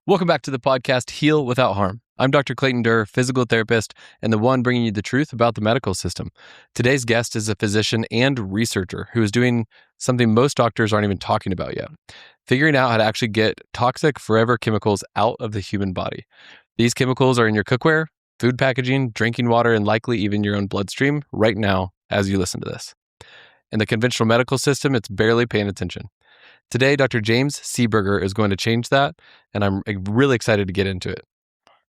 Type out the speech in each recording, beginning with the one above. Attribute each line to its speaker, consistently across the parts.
Speaker 1: Welcome back to the podcast, Heal Without Harm. I'm Dr. Clayton Durr, physical therapist, and the one bringing you the truth about the medical system. Today's guest is a physician and researcher who is doing something most doctors aren't even talking about yet, figuring out how to actually get toxic forever chemicals out of the human body. These chemicals are in your cookware, food packaging, drinking water, and likely even your own bloodstream right now as you listen to this. In the conventional medical system, it's barely paying attention. Today, Dr. James Seberger is going to change that, and I'm really excited to get into it.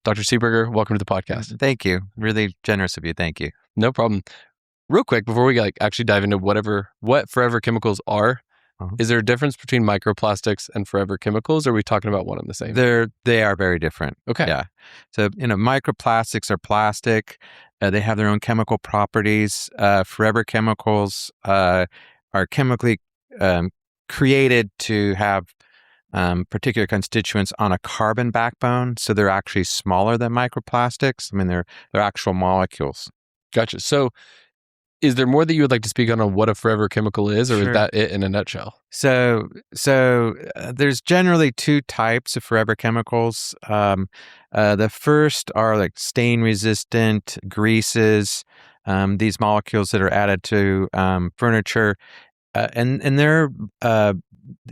Speaker 1: Dr. Seberger, welcome to the podcast.
Speaker 2: Thank you. Really generous of you. Thank you.
Speaker 1: No problem. Real quick, before we actually dive into what forever chemicals are, is there a difference between microplastics and forever chemicals, or are we talking about one and the same?
Speaker 2: They are very different.
Speaker 1: Okay.
Speaker 2: Yeah. So, microplastics are plastic. They have their own chemical properties. Forever chemicals are chemically created to have particular constituents on a carbon backbone. So they're actually smaller than microplastics. I mean, they're actual molecules.
Speaker 1: Gotcha. So is there more that you would like to speak on what a forever chemical is, or
Speaker 2: Sure.
Speaker 1: is that it in a nutshell?
Speaker 2: So there's generally two types of forever chemicals. The first are like stain resistant greases, these molecules that are added to furniture. And they're,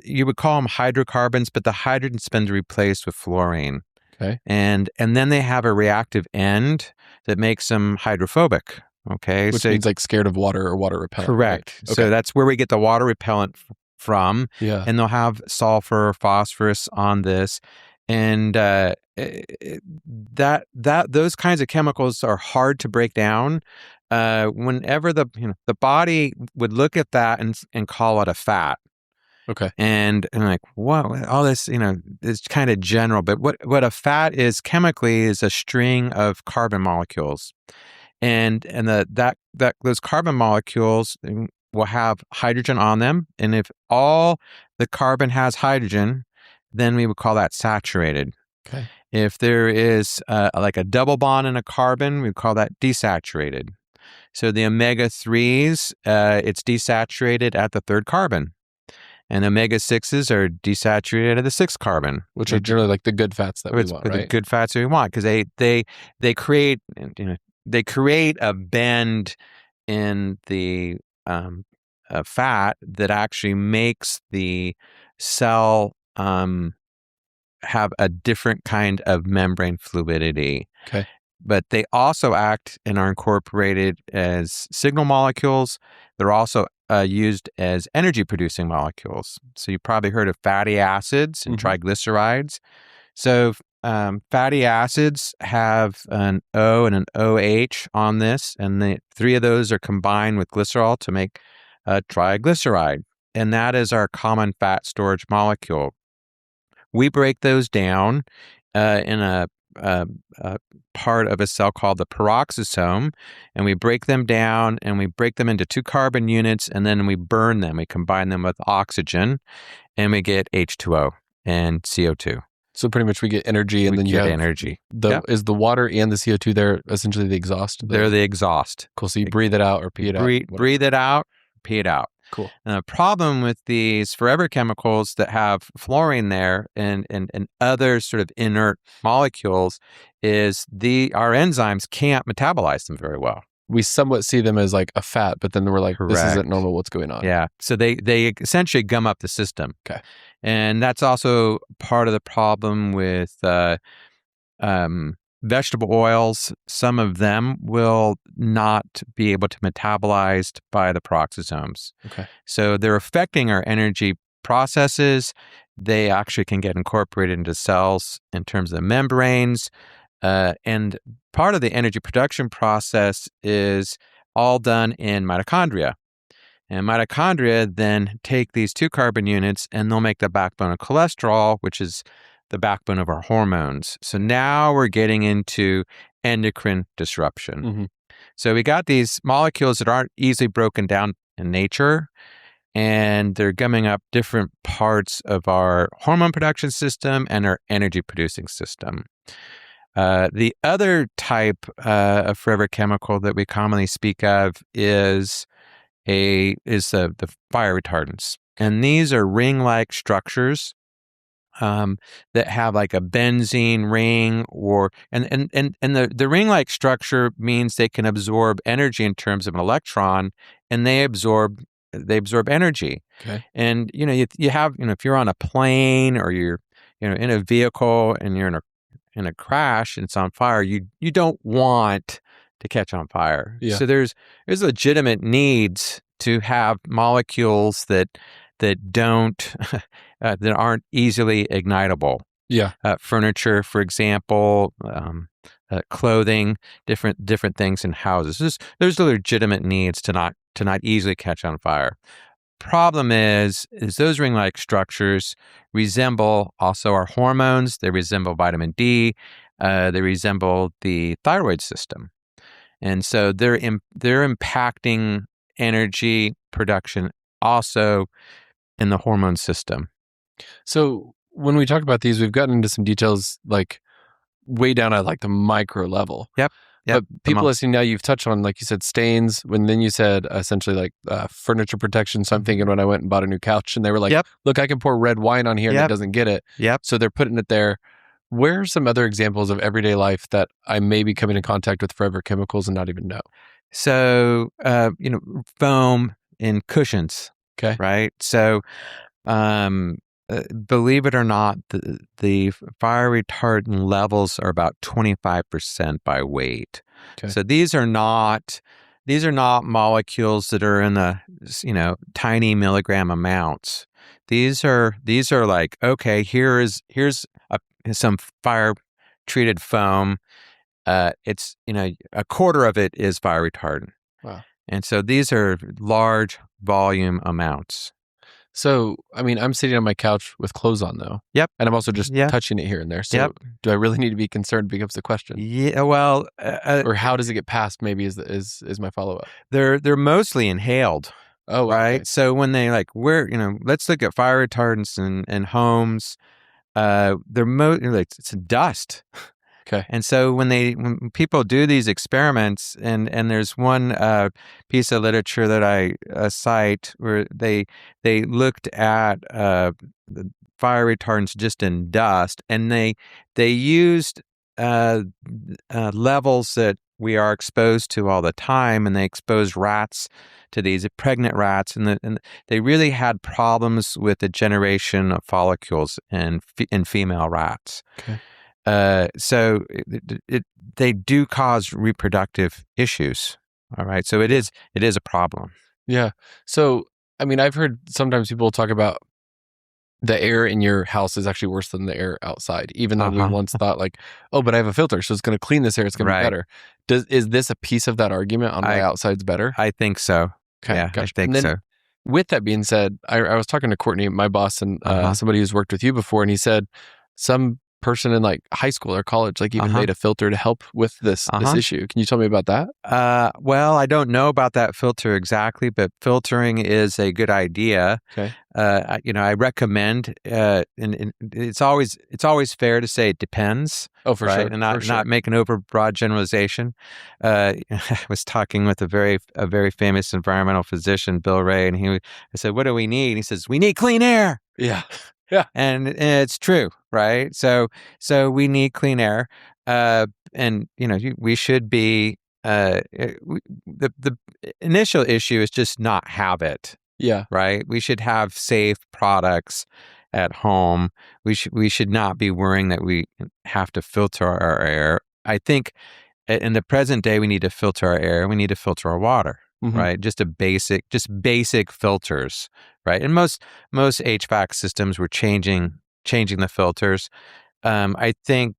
Speaker 2: you would call them hydrocarbons, but the hydrogen's been replaced with fluorine.
Speaker 1: Okay.
Speaker 2: And then they have a reactive end that makes them hydrophobic. Okay.
Speaker 1: Which means like scared of water or water repellent.
Speaker 2: Correct.
Speaker 1: Right? Okay.
Speaker 2: So that's where we get the water repellent from.
Speaker 1: Yeah.
Speaker 2: And they'll have sulfur or phosphorus on this. And those kinds of chemicals are hard to break down. Whenever the body would look at that and call it a fat.
Speaker 1: Okay.
Speaker 2: And like, whoa, all this, is kind of general, but what a fat is chemically is a string of carbon molecules. And those carbon molecules will have hydrogen on them. And if all the carbon has hydrogen, then we would call that saturated.
Speaker 1: Okay.
Speaker 2: If there is like a double bond in a carbon, we would call that desaturated. So the omega-3s, it's desaturated at the third carbon. And omega-6s are desaturated at the sixth carbon.
Speaker 1: Which are generally like the good fats that we want, right?
Speaker 2: The good fats that we want, because they create, they create a bend in the fat that actually makes the cell have a different kind of membrane fluidity.
Speaker 1: Okay.
Speaker 2: But they also act and are incorporated as signal molecules. They're also used as energy-producing molecules. So you've probably heard of fatty acids and triglycerides. So fatty acids have an O and an OH on this, and the three of those are combined with glycerol to make a triglyceride. And that is our common fat storage molecule. We break those down in a part of a cell called the peroxisome, and we break them down and we break them into 2 carbon units, and then we burn them. We combine them with oxygen, and we get H2O and CO2.
Speaker 1: So pretty much we get energy, and then you have
Speaker 2: energy.
Speaker 1: Is the water and the CO2 there essentially the exhaust?
Speaker 2: They're the exhaust.
Speaker 1: Cool. So you breathe it out or pee it out.
Speaker 2: Breathe it out, pee it out.
Speaker 1: Cool.
Speaker 2: And the problem with these forever chemicals that have fluorine there and other sort of inert molecules is our enzymes can't metabolize them very well.
Speaker 1: We somewhat see them as like a fat, but then we're like,
Speaker 2: Correct.
Speaker 1: This isn't normal. What's going on?
Speaker 2: Yeah. So they essentially gum up the system.
Speaker 1: Okay.
Speaker 2: And that's also part of the problem with vegetable oils. Some of them will not be able to metabolize by the peroxisomes.
Speaker 1: Okay.
Speaker 2: So they're affecting our energy processes. They actually can get incorporated into cells in terms of the membranes. And part of the energy production process is all done in mitochondria. And mitochondria then take these 2 carbon units and they'll make the backbone of cholesterol, which is the backbone of our hormones. So now we're getting into endocrine disruption. So we got these molecules that aren't easily broken down in nature, and they're gumming up different parts of our hormone production system and our energy producing system. The other type of forever chemical that we commonly speak of is the fire retardants. And these are ring-like structures that have like a benzene ring, or and the ring-like structure means they can absorb energy in terms of an electron, and they absorb energy.
Speaker 1: Okay.
Speaker 2: And you have, if you're on a plane, or you're in a vehicle and you're in a crash and it's on fire, you don't want to catch on fire.
Speaker 1: Yeah.
Speaker 2: So there's legitimate needs to have molecules that don't that aren't easily ignitable.
Speaker 1: Yeah.
Speaker 2: Furniture, for example, clothing, different things in houses. There's legitimate needs to not easily catch on fire. Problem is those ring-like structures resemble also our hormones. They resemble vitamin D. They resemble the thyroid system, and so they're impacting energy production also in the hormone system.
Speaker 1: So when we talk about these, we've gotten into some details like way down at like the micro level.
Speaker 2: Yep.
Speaker 1: But people listening now, you've touched on, like you said, stains. Then you said essentially like furniture protection. So I'm thinking when I went and bought a new couch, and they were like, look, I can pour red wine on here and it doesn't get it.
Speaker 2: Yep.
Speaker 1: So they're putting it there. Where are some other examples of everyday life that I may be coming in contact with forever chemicals and not even know?
Speaker 2: So, foam in cushions.
Speaker 1: Okay.
Speaker 2: Right. So, believe it or not, the fire retardant levels are about 25% by weight.
Speaker 1: Okay.
Speaker 2: So these are not molecules that are in the tiny milligram amounts. These are like, okay, here's some fire treated foam. It's a quarter of it is fire retardant.
Speaker 1: Wow.
Speaker 2: And so these are large volume amounts.
Speaker 1: So, I mean, I'm sitting on my couch with clothes on, though.
Speaker 2: Yep.
Speaker 1: And I'm also just touching it here and there. So, do I really need to be concerned, becomes the question.
Speaker 2: Yeah, well...
Speaker 1: or how does it get passed, maybe, is my follow-up.
Speaker 2: They're mostly inhaled.
Speaker 1: Oh,
Speaker 2: right?
Speaker 1: Okay.
Speaker 2: So when they let's look at fire retardants in homes. They're it's dust.
Speaker 1: Okay.
Speaker 2: And so when people do these experiments, and there's one piece of literature that I cite where they looked at the fire retardants just in dust, and they used levels that we are exposed to all the time, and they exposed rats to these, pregnant rats, and they really had problems with the generation of follicles in female rats.
Speaker 1: Okay.
Speaker 2: So they do cause reproductive issues. All right. So it is a problem.
Speaker 1: Yeah. So, I mean, I've heard sometimes people talk about the air in your house is actually worse than the air outside, even though we once thought like, oh, but I have a filter, so it's going to clean this air. It's going to be better. Is this a piece of that argument on why outside's better?
Speaker 2: I think so.
Speaker 1: Okay,
Speaker 2: yeah,
Speaker 1: gotcha.
Speaker 2: I think so.
Speaker 1: With that being said, I was talking to Courtney, my boss, and somebody who's worked with you before, and he said some person in like high school or college like even made a filter to help with this issue. Can you tell me about that?
Speaker 2: Well, I don't know about that filter exactly, but filtering is a good idea.
Speaker 1: Okay.
Speaker 2: I recommend, and it's always fair to say it depends.
Speaker 1: Oh, for
Speaker 2: right?
Speaker 1: sure.
Speaker 2: And not make an overbroad generalization. I was talking with a very famous environmental physician, Bill Ray, and I said, "What do we need?" And he says, "We need clean air."
Speaker 1: Yeah. Yeah.
Speaker 2: And it's true, right? So we need clean air. And we should be the initial issue is just not have it.
Speaker 1: Yeah.
Speaker 2: Right? We should have safe products at home. We should not be worrying that we have to filter our air. I think in the present day we need to filter our air, we need to filter our water. Right? Just basic filters, right? And most HVAC systems were changing the filters. I think,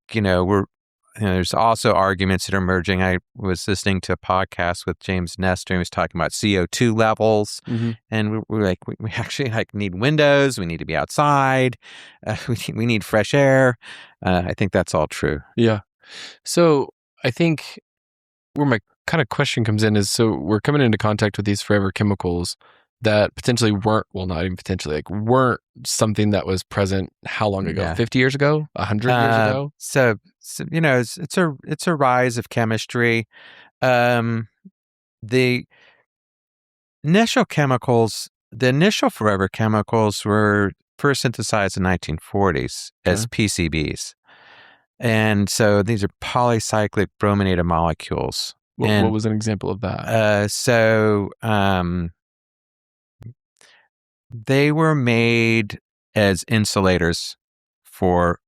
Speaker 2: there's also arguments that are emerging. I was listening to a podcast with James Nestor, and he was talking about CO2 levels. And we're like, we actually need windows. We need to be outside. We need fresh air. I think that's all true.
Speaker 1: Yeah. So I think where my kind of question comes in is, so we're coming into contact with these forever chemicals that potentially weren't weren't something that was present how long ago?
Speaker 2: Yeah.
Speaker 1: 50 years ago? 100 years ago?
Speaker 2: So it's a rise of chemistry. The initial forever chemicals were first synthesized in the 1940s as PCBs. And so these are polycyclic brominated molecules.
Speaker 1: What was an example of that?
Speaker 2: They were made as insulators for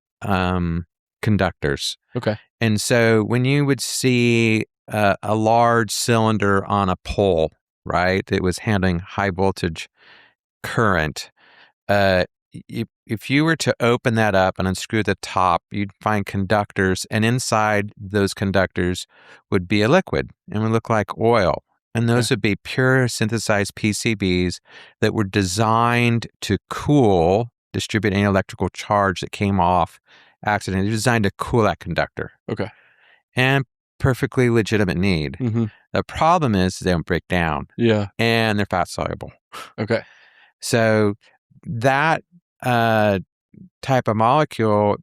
Speaker 2: conductors.
Speaker 1: Okay.
Speaker 2: And so when you would see a large cylinder on a pole, right, it was handling high voltage current. If you were to open that up and unscrew the top, you'd find conductors, and inside those conductors would be a liquid and would look like oil. And those would be pure synthesized PCBs that were designed to distribute any electrical charge that came off accidentally. They're designed to cool that conductor.
Speaker 1: Okay.
Speaker 2: And perfectly legitimate need.
Speaker 1: Mm-hmm.
Speaker 2: The problem is they don't break down.
Speaker 1: Yeah.
Speaker 2: And they're fat soluble.
Speaker 1: Okay.
Speaker 2: So that type of molecule,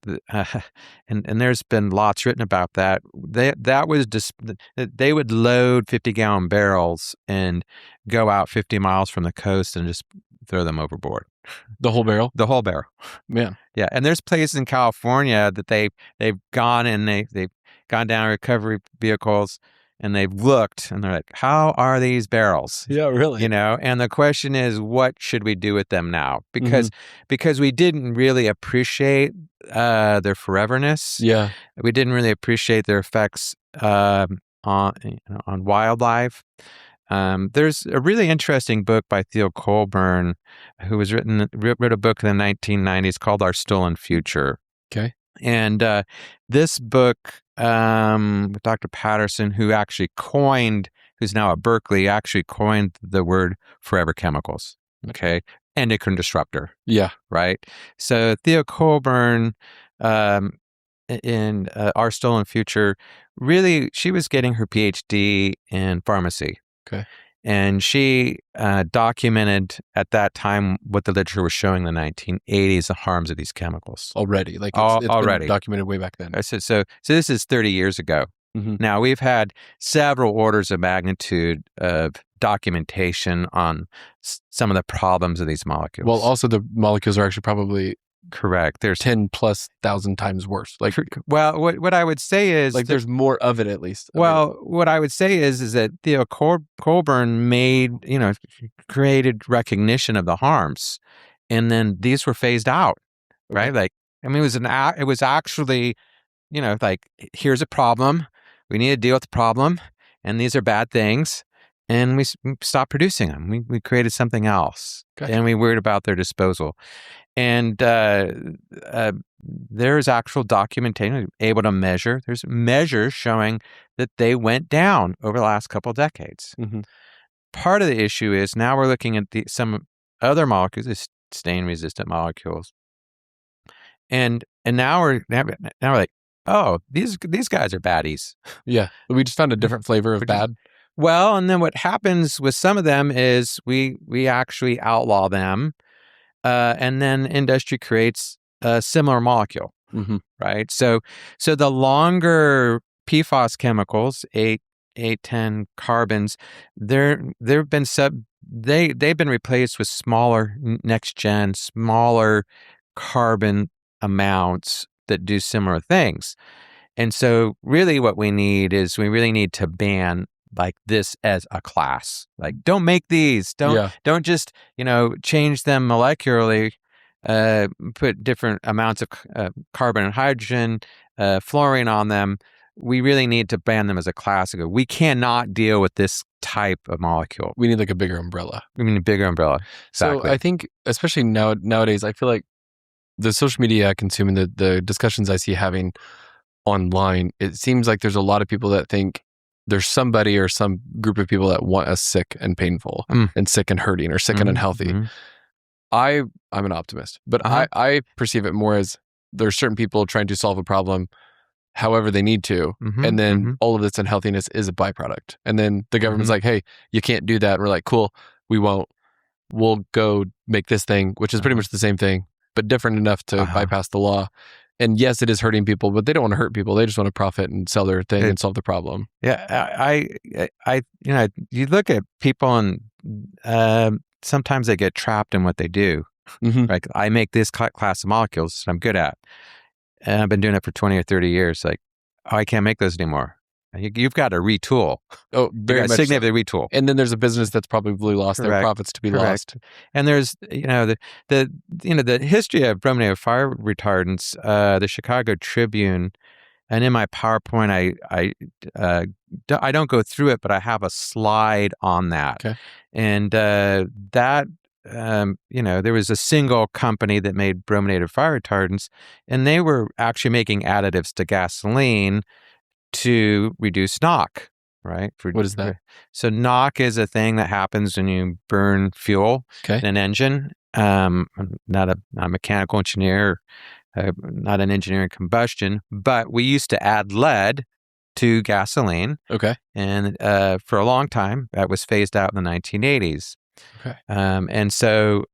Speaker 2: and there's been lots written about that. They would load 50-gallon barrels and go out 50 miles from the coast and just throw them overboard.
Speaker 1: The whole barrel?
Speaker 2: The whole barrel.
Speaker 1: Man.
Speaker 2: Yeah, and there's places in California that they've gone and they've gone down recovery vehicles. And they've looked and they're like, how are these barrels?
Speaker 1: Yeah, really.
Speaker 2: And the question is, what should we do with them now? Because we didn't really appreciate their foreverness.
Speaker 1: Yeah.
Speaker 2: We didn't really appreciate their effects on wildlife. There's a really interesting book by Theo Colburn, who wrote a book in the 1990s called Our Stolen Future.
Speaker 1: Okay.
Speaker 2: And this book, with Dr. Patterson, who's now at Berkeley, actually coined the word forever chemicals. Okay. Endocrine disruptor.
Speaker 1: Yeah.
Speaker 2: Right. So Theo Colburn, in Our Stolen Future, really, she was getting her PhD in pharmacy.
Speaker 1: Okay.
Speaker 2: And she documented at that time what the literature was showing in the 1980s, the harms of these chemicals.
Speaker 1: Already. Like it's
Speaker 2: already
Speaker 1: been documented way back then.
Speaker 2: So this is 30 years ago. Mm-hmm. Now, we've had several orders of magnitude of documentation on some of the problems of these molecules.
Speaker 1: Well, also the molecules are actually probably
Speaker 2: correct. There's
Speaker 1: 10,000+ times worse. Like,
Speaker 2: well, what I would say is
Speaker 1: like there's more of it at least.
Speaker 2: Well, what I would say is that Theo Colburn created recognition of the harms, and then these were phased out, right?
Speaker 1: Okay.
Speaker 2: Like, I mean, it was actually, like, here's a problem, we need to deal with the problem, and these are bad things, and we stopped producing them. We created something else,
Speaker 1: Gotcha.
Speaker 2: And we worried about their disposal. And there's actual documentation able to measure. There's measures showing that they went down over the last couple of decades. Mm-hmm. Part of the issue is now we're looking at some other molecules, the stain-resistant molecules, and now we're like, oh, these guys are baddies.
Speaker 1: Yeah, we just found a different flavor of bad.
Speaker 2: Well, and then what happens with some of them is we actually outlaw them. And then industry creates a similar molecule, right? So the longer PFAS chemicals, 8-10 carbons, they've been replaced with smaller next gen, smaller carbon amounts that do similar things. And so really what we need to ban like this as a class. Like, don't make these. Don't just, change them molecularly, put different amounts of carbon and hydrogen, fluorine on them. We really need to ban them as a class. We cannot deal with this type of molecule.
Speaker 1: We need like a bigger umbrella.
Speaker 2: We need a bigger umbrella. Exactly.
Speaker 1: So I think, especially nowadays, I feel like the social media I consume and the discussions I see having online, it seems like there's a lot of people that think there's somebody or some group of people that want us sick and painful and sick and hurting or sick and unhealthy. Mm-hmm. I'm an optimist, but I perceive it more as there's certain people trying to solve a problem however they need to. And then all of this unhealthiness is a byproduct. And then the government's like, hey, you can't do that. And we're like, cool, we won't. We'll go make this thing, which is pretty much the same thing, but different enough to bypass the law. And yes, it is hurting people, but they don't want to hurt people. They just want to profit and sell their thing and solve the problem.
Speaker 2: Yeah, you look at people and sometimes they get trapped in what they do.
Speaker 1: Mhm.
Speaker 2: Like I make this class of molecules that I'm good at, and I've been doing it for 20 or 30 years. Like, oh, I can't make those anymore. You've got to retool.
Speaker 1: Oh,
Speaker 2: You
Speaker 1: very
Speaker 2: got to
Speaker 1: much so.
Speaker 2: significantly retool.
Speaker 1: And then there's a business that's probably lost their
Speaker 2: Correct.
Speaker 1: profits to be
Speaker 2: Correct.
Speaker 1: lost.
Speaker 2: And there's, the history of brominated fire retardants, the Chicago Tribune, and in my PowerPoint, I don't go through it, but I have a slide on that.
Speaker 1: Okay.
Speaker 2: And there was a single company that made brominated fire retardants, and they were actually making additives to gasoline to reduce knock, right?
Speaker 1: What is that?
Speaker 2: So knock is a thing that happens when you burn fuel
Speaker 1: Okay.
Speaker 2: in an engine. I'm not a mechanical engineer, not an engineer in combustion, but we used to add lead to gasoline.
Speaker 1: Okay.
Speaker 2: And for a long time, that was phased out in the 1980s.
Speaker 1: Okay.
Speaker 2: And so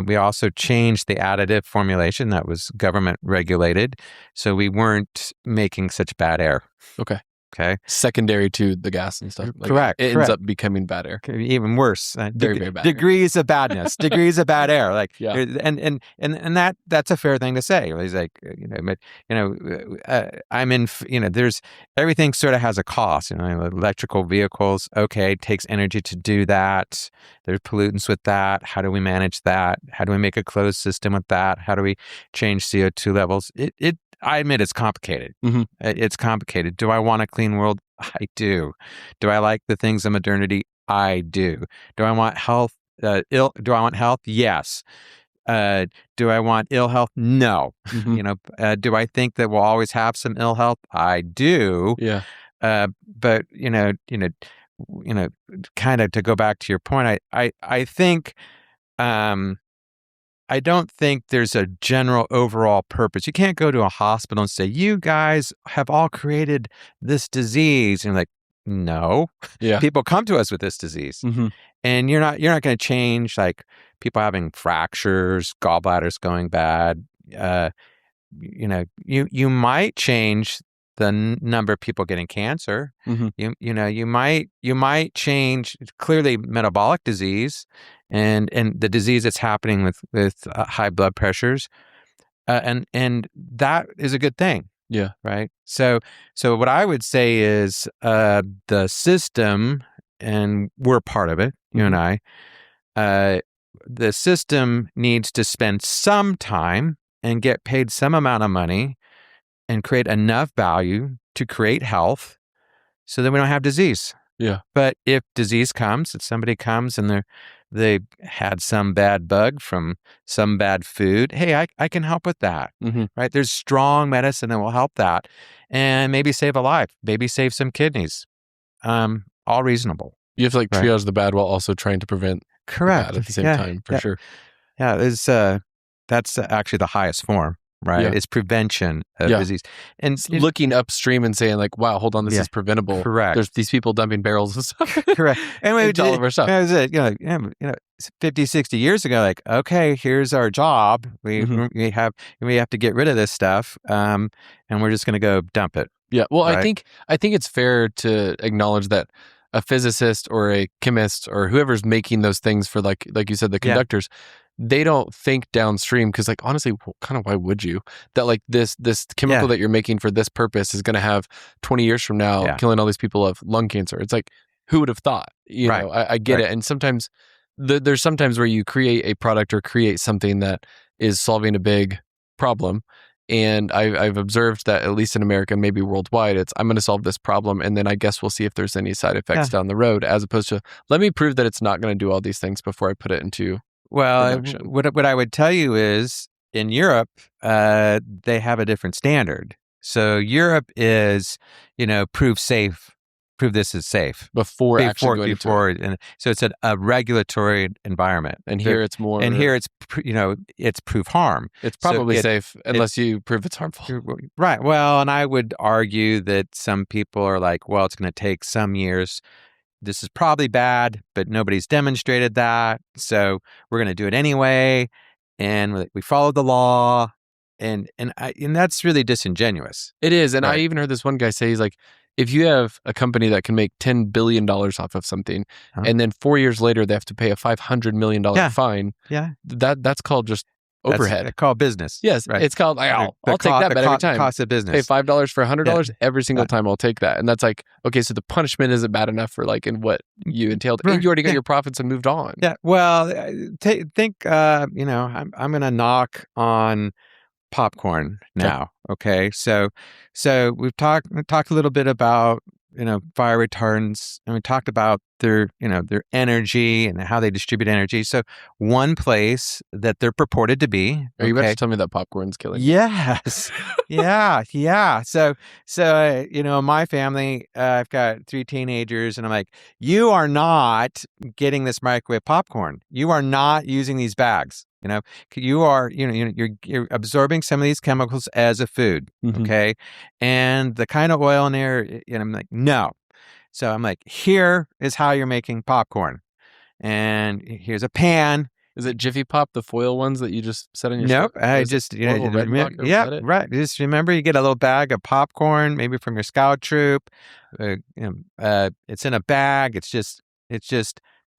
Speaker 2: we also changed the additive formulation that was government regulated. So we weren't making such bad air.
Speaker 1: Okay.
Speaker 2: Okay.
Speaker 1: Secondary to the gas and stuff. Like,
Speaker 2: Correct.
Speaker 1: It ends up becoming bad air.
Speaker 2: Even worse.
Speaker 1: Very, very bad.
Speaker 2: Degrees of badness. Degrees of bad air. Like,
Speaker 1: Yeah.
Speaker 2: And that's a fair thing to say. He's like, I'm in. There's everything sort of has a cost. Electrical vehicles. Okay, it takes energy to do that. There's pollutants with that. How do we manage that? How do we make a closed system with that? How do we change CO2 levels? I admit it's complicated.
Speaker 1: Mm-hmm.
Speaker 2: It's complicated. Do I want a clean world? I do. Do I like the things of modernity? I do. Do I want health? Do I want health? Yes. Do I want ill health? No.
Speaker 1: Mm-hmm.
Speaker 2: Do I think that we'll always have some ill health? I do.
Speaker 1: Yeah.
Speaker 2: But kind of to go back to your point, I think. I don't think there's a general overall purpose. You can't go to a hospital and say, you guys have all created this disease. And you're like, no.
Speaker 1: Yeah.
Speaker 2: People come to us with this disease.
Speaker 1: Mm-hmm.
Speaker 2: And you're not going to change like people having fractures, gallbladders going bad. You might change the number of people getting cancer.
Speaker 1: Mm-hmm.
Speaker 2: You might change clearly metabolic disease and the disease that's happening with high blood pressures, and that is a good thing.
Speaker 1: Yeah.
Speaker 2: Right. So what I would say is the system, and we're part of it. You and I. The system needs to spend some time and get paid some amount of money and create enough value to create health so that we don't have disease.
Speaker 1: Yeah.
Speaker 2: But if disease comes, if somebody comes and they had some bad bug from some bad food, hey, I can help with that.
Speaker 1: Mm-hmm.
Speaker 2: Right? There's strong medicine that will help that and maybe save a life, maybe save some kidneys. All reasonable.
Speaker 1: You have to triage the bad while also trying to prevent
Speaker 2: correct
Speaker 1: the bad at the same time, for sure.
Speaker 2: Yeah, that's actually the highest form. Right. Yeah. It's prevention of disease. And
Speaker 1: looking upstream and saying like, wow, hold on, this is preventable.
Speaker 2: Correct.
Speaker 1: There's these people dumping barrels of stuff.
Speaker 2: Correct. And
Speaker 1: into all of our stuff.
Speaker 2: 50, 60 years ago, like, okay, here's our job. We have to get rid of this stuff. And we're just going to go dump it.
Speaker 1: Yeah. Well, right? I think it's fair to acknowledge that a physicist or a chemist or whoever's making those things for like you said, the conductors, they don't think downstream because like honestly, kind of why would you? That like this chemical that you're making for this purpose is going to have 20 years from now killing all these people of lung cancer. It's like, who would have thought? You know, I get it. And sometimes there's sometimes where you create a product or create something that is solving a big problem. And I've observed that at least in America, maybe worldwide, it's I'm going to solve this problem, and then I guess we'll see if there's any side effects down the road, as opposed to let me prove that it's not going to do all these things before I put it into production.
Speaker 2: What I would tell you is in Europe, they have a different standard. So Europe is, prove safe. Prove this is safe before actually going into it. And so it's a regulatory environment.
Speaker 1: And here it's more.
Speaker 2: And here it's it's prove harm.
Speaker 1: It's probably safe unless you prove it's harmful.
Speaker 2: Right. Well, and I would argue that some people are like, well, it's going to take some years. This is probably bad, but nobody's demonstrated that, so we're going to do it anyway. And we followed the law, and that's really disingenuous.
Speaker 1: It is. And I even heard this one guy say, he's like, if you have a company that can make $10 billion off of something, and then 4 years later they have to pay a $500 million fine, that's called just overhead.
Speaker 2: That's called business.
Speaker 1: Yes, right. It's called, I'll take that bet every time.
Speaker 2: Cost of business.
Speaker 1: Pay $5 for $100 every single time, I'll take that. And that's like, okay, so the punishment isn't bad enough for like in what you entailed. And you already got your profits and moved on.
Speaker 2: Yeah, well, think, I'm going to knock on popcorn now. Okay. So we've talked a little bit about, fire retardants, and we talked about their energy and how they distribute energy. So one place that they're purported to be.
Speaker 1: Are you about to tell me that popcorn's killing you?
Speaker 2: Yes. Yeah. So, my family, I've got 3 teenagers, and I'm like, you are not getting this microwave popcorn. You are not using these bags. You are, you're absorbing some of these chemicals as a food, okay? And the kind of oil in there, I'm like, no. So I'm like, here is how you're making popcorn. And here's a pan.
Speaker 1: Is it Jiffy Pop, the foil ones that you just set on your
Speaker 2: Nope.
Speaker 1: stove?
Speaker 2: I just, right. Just remember, you get a little bag of popcorn, maybe from your scout troop. It's in a bag. It's just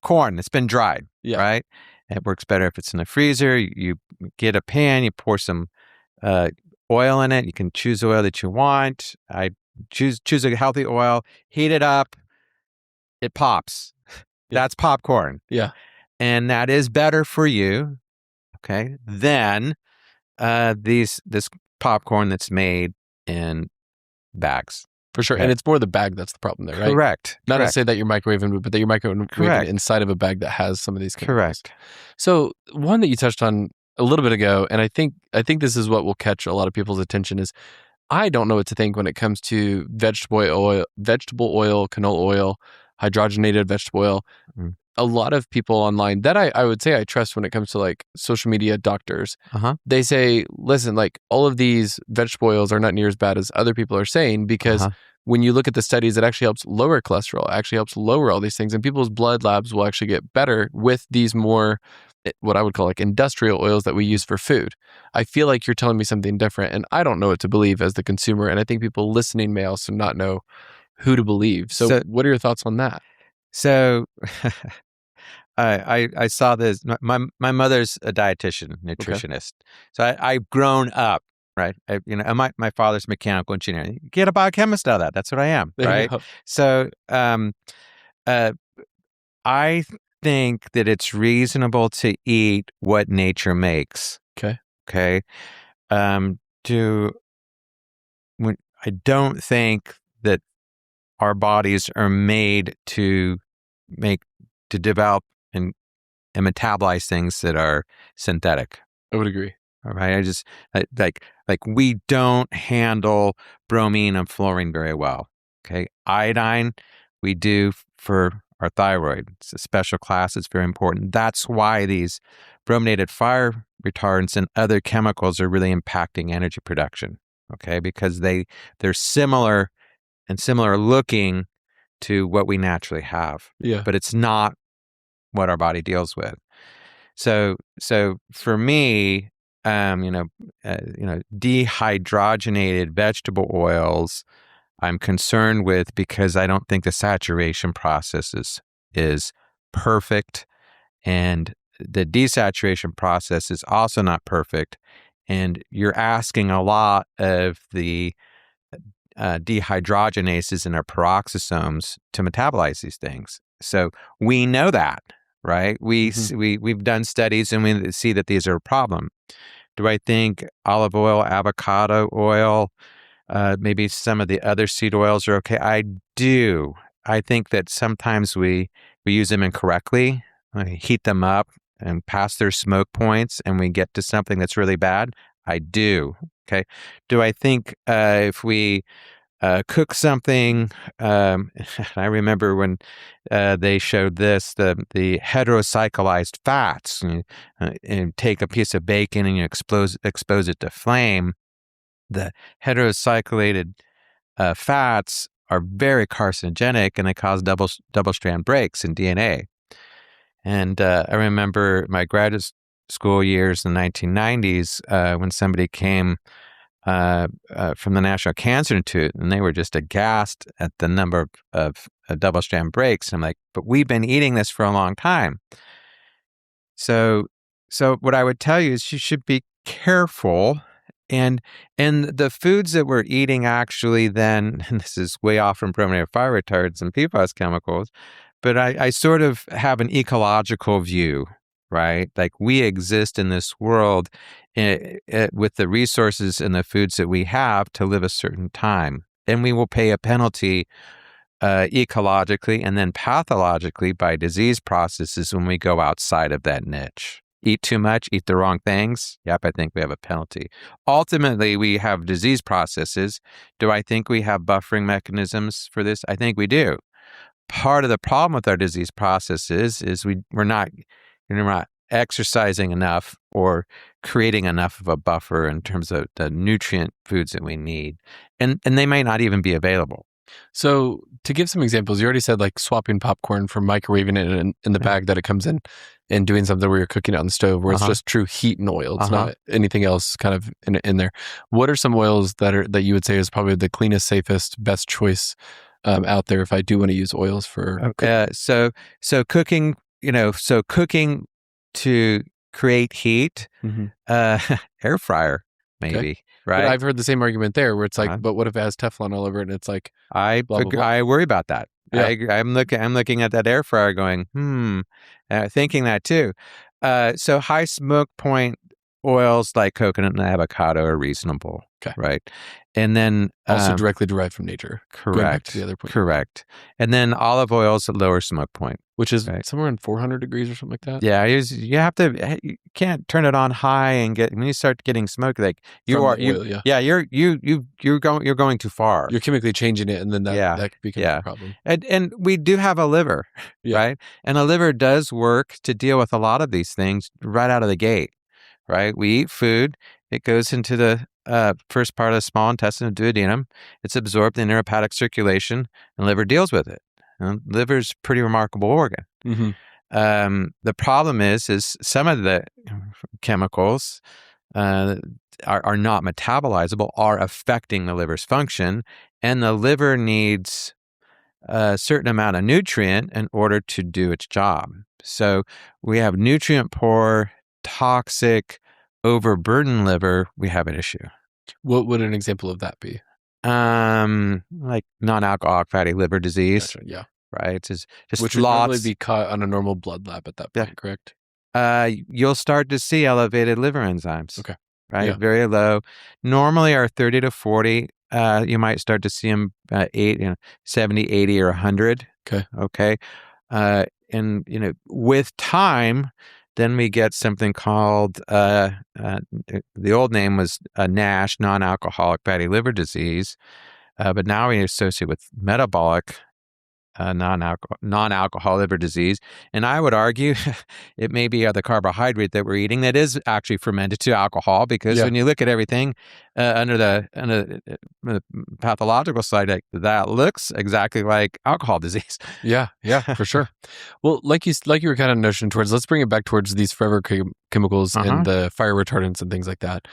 Speaker 2: corn that's been dried, right? It works better if it's in the freezer. You get a pan, you pour some oil in it. You can choose the oil that you want. I choose a healthy oil, heat it up, it pops. That's popcorn.
Speaker 1: Yeah.
Speaker 2: And that is better for you, okay, than this popcorn that's made in bags.
Speaker 1: For sure. And it's more the bag that's the problem there, right?
Speaker 2: Correct.
Speaker 1: Not to say that you're microwaving, but that you're microwaving inside of a bag that has some of these chemicals.
Speaker 2: Correct.
Speaker 1: So one that you touched on a little bit ago, and I think this is what will catch a lot of people's attention, is I don't know what to think when it comes to vegetable oil, canola oil, hydrogenated vegetable oil. A lot of people online that I would say I trust when it comes to like social media doctors, they say, listen, like all of these vegetable oils are not near as bad as other people are saying, because when you look at the studies, it actually helps lower cholesterol, actually helps lower all these things. And people's blood labs will actually get better with these more, what I would call like industrial oils that we use for food. I feel like you're telling me something different, and I don't know what to believe as the consumer. And I think people listening may also not know who to believe. So what are your thoughts on that?
Speaker 2: So I saw this. My mother's a dietitian, nutritionist. So I've grown up, right? My father's mechanical engineer. Get a biochemist out of that. That's what I am, right? So I think that it's reasonable to eat what nature makes. Okay. I don't think that our bodies are made to develop and metabolize things that are synthetic.
Speaker 1: I would agree.
Speaker 2: All right. I just like we don't handle bromine and fluorine very well. Okay. Iodine, we do for our thyroid. It's a special class. It's very important. That's why these brominated fire retardants and other chemicals are really impacting energy production. Okay. Because they're similar looking to what we naturally have.
Speaker 1: Yeah.
Speaker 2: But it's not what our body deals with. So for me, dehydrogenated vegetable oils, I'm concerned with, because I don't think the saturation process is perfect, and the desaturation process is also not perfect. And you're asking a lot of the dehydrogenases and our peroxisomes to metabolize these things. So we know that, right? We've done studies, and we see that these are a problem. Do I think olive oil, avocado oil, maybe some of the other seed oils are okay? I do. I think that sometimes we use them incorrectly. We heat them up and past their smoke points, and we get to something that's really bad. I do. Okay. Do I think if we cook something, I remember when they showed this, the heterocyclized fats, and take a piece of bacon and you expose it to flame. The heterocyclated fats are very carcinogenic, and they cause double-strand breaks in DNA. And I remember my graduate school years in the 1990s when somebody came from the National Cancer Institute, and they were just aghast at the number of double-strand breaks. I'm like, but we've been eating this for a long time. So what I would tell you is you should be careful. And the foods that we're eating actually then, and this is way off from brominated fire retardants and PFAS chemicals, but I sort of have an ecological view, right? Like we exist in this world with the resources and the foods that we have to live a certain time. And we will pay a penalty ecologically and then pathologically by disease processes when we go outside of that niche. Eat too much, eat the wrong things. Yep, I think we have a penalty. Ultimately, we have disease processes. Do I think we have buffering mechanisms for this? I think we do. Part of the problem with our disease processes is we're not exercising enough or creating enough of a buffer in terms of the nutrient foods that we need. And they might not even be available.
Speaker 1: So to give some examples, you already said like swapping popcorn from microwaving it in the bag that it comes in and doing something where you're cooking it on the stove where it's just true heat and oil. It's not anything else kind of in there. What are some oils that you would say is probably the cleanest, safest, best choice out there if I do want to use oils for cooking?
Speaker 2: So cooking, cooking to create heat, air fryer maybe.
Speaker 1: Okay.
Speaker 2: Right.
Speaker 1: But I've heard the same argument there where it's like, but what if it has Teflon all over it and it's like,
Speaker 2: I worry about that.
Speaker 1: Yeah.
Speaker 2: I'm looking at that air fryer going, thinking that too. So high smoke point oils like coconut and avocado are reasonable.
Speaker 1: Okay.
Speaker 2: Right. And then
Speaker 1: also directly derived from nature.
Speaker 2: Correct.
Speaker 1: Going back to the other point.
Speaker 2: Correct. And then olive oils at lower smoke point.
Speaker 1: Which is somewhere in 400 degrees or something like that.
Speaker 2: Yeah, you can't turn it on high and when you start getting smoke, like you're going too far.
Speaker 1: You're chemically changing it, and then that becomes a problem.
Speaker 2: And we do have a liver, right? And a liver does work to deal with a lot of these things right out of the gate, right? We eat food, it goes into the first part of the small intestine, the duodenum. It's absorbed in the neurohepatic circulation, and the liver deals with it. Liver's a pretty remarkable organ. The problem is some of the chemicals are not metabolizable, are affecting the liver's function, and the liver needs a certain amount of nutrient in order to do its job. So we have nutrient poor, toxic, overburdened liver, we have an issue.
Speaker 1: What would an example of that be?
Speaker 2: Like non-alcoholic fatty liver disease.
Speaker 1: Gotcha, yeah.
Speaker 2: Right. Just
Speaker 1: which would normally be caught on a normal blood lab at that point, correct?
Speaker 2: You'll start to see elevated liver enzymes.
Speaker 1: Okay.
Speaker 2: Right.
Speaker 1: Yeah.
Speaker 2: Very low. Normally are 30 to 40. You might start to see them 70, 80, or 100.
Speaker 1: Okay.
Speaker 2: Okay. And with time, then we get something called, the old name was NASH, non-alcoholic fatty liver disease, but now we associate with metabolic non-alcohol liver disease. And I would argue it may be the carbohydrate that we're eating that is actually fermented to alcohol, because when you look at everything under the pathological side, that looks exactly like alcohol disease.
Speaker 1: Yeah, for sure. Well, like you were kind of notioning towards, let's bring it back towards these forever chemicals and the fire retardants and things like that.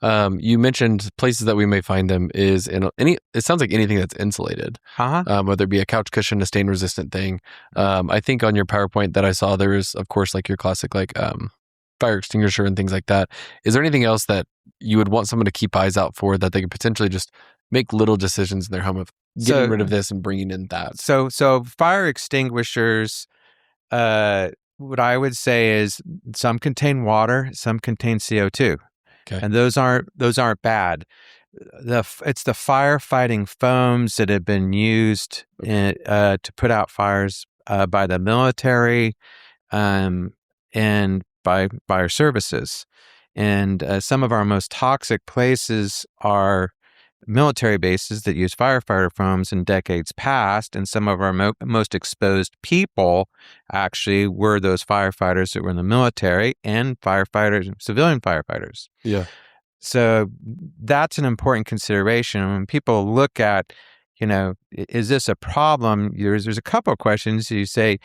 Speaker 1: You mentioned places that we may find them is in it sounds like anything that's insulated, whether it be a couch cushion, a stain resistant thing. I think on your PowerPoint that I saw, there is, of course, like your classic, fire extinguisher and things like that. Is there anything else that you would want someone to keep eyes out for that they could potentially just make little decisions in their home of getting rid of this and bringing in that?
Speaker 2: So fire extinguishers, what I would say is some contain water, some contain CO2.
Speaker 1: Okay.
Speaker 2: And those aren't bad. It's the firefighting foams that have been used to put out fires by the military and by our services. And some of our most toxic places are military bases that use firefighter foams in decades past, and some of our most exposed people actually were those firefighters that were in the military and firefighters, civilian firefighters.
Speaker 1: Yeah.
Speaker 2: So that's an important consideration. When people look at, is this a problem? There's a couple of questions. You say,